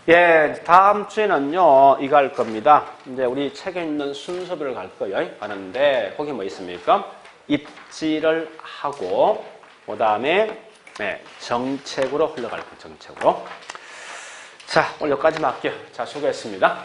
예, 다음 주에는요 이거 할 겁니다. 이제 우리 책에 있는 순서별로 갈 거예요. 가는데 거기 뭐 있습니까? 입지를 하고 그 다음에 네, 정책으로 흘러갈 거예요. 정책으로. 자, 오늘 여기까지만 할게요. 자, 수고했습니다.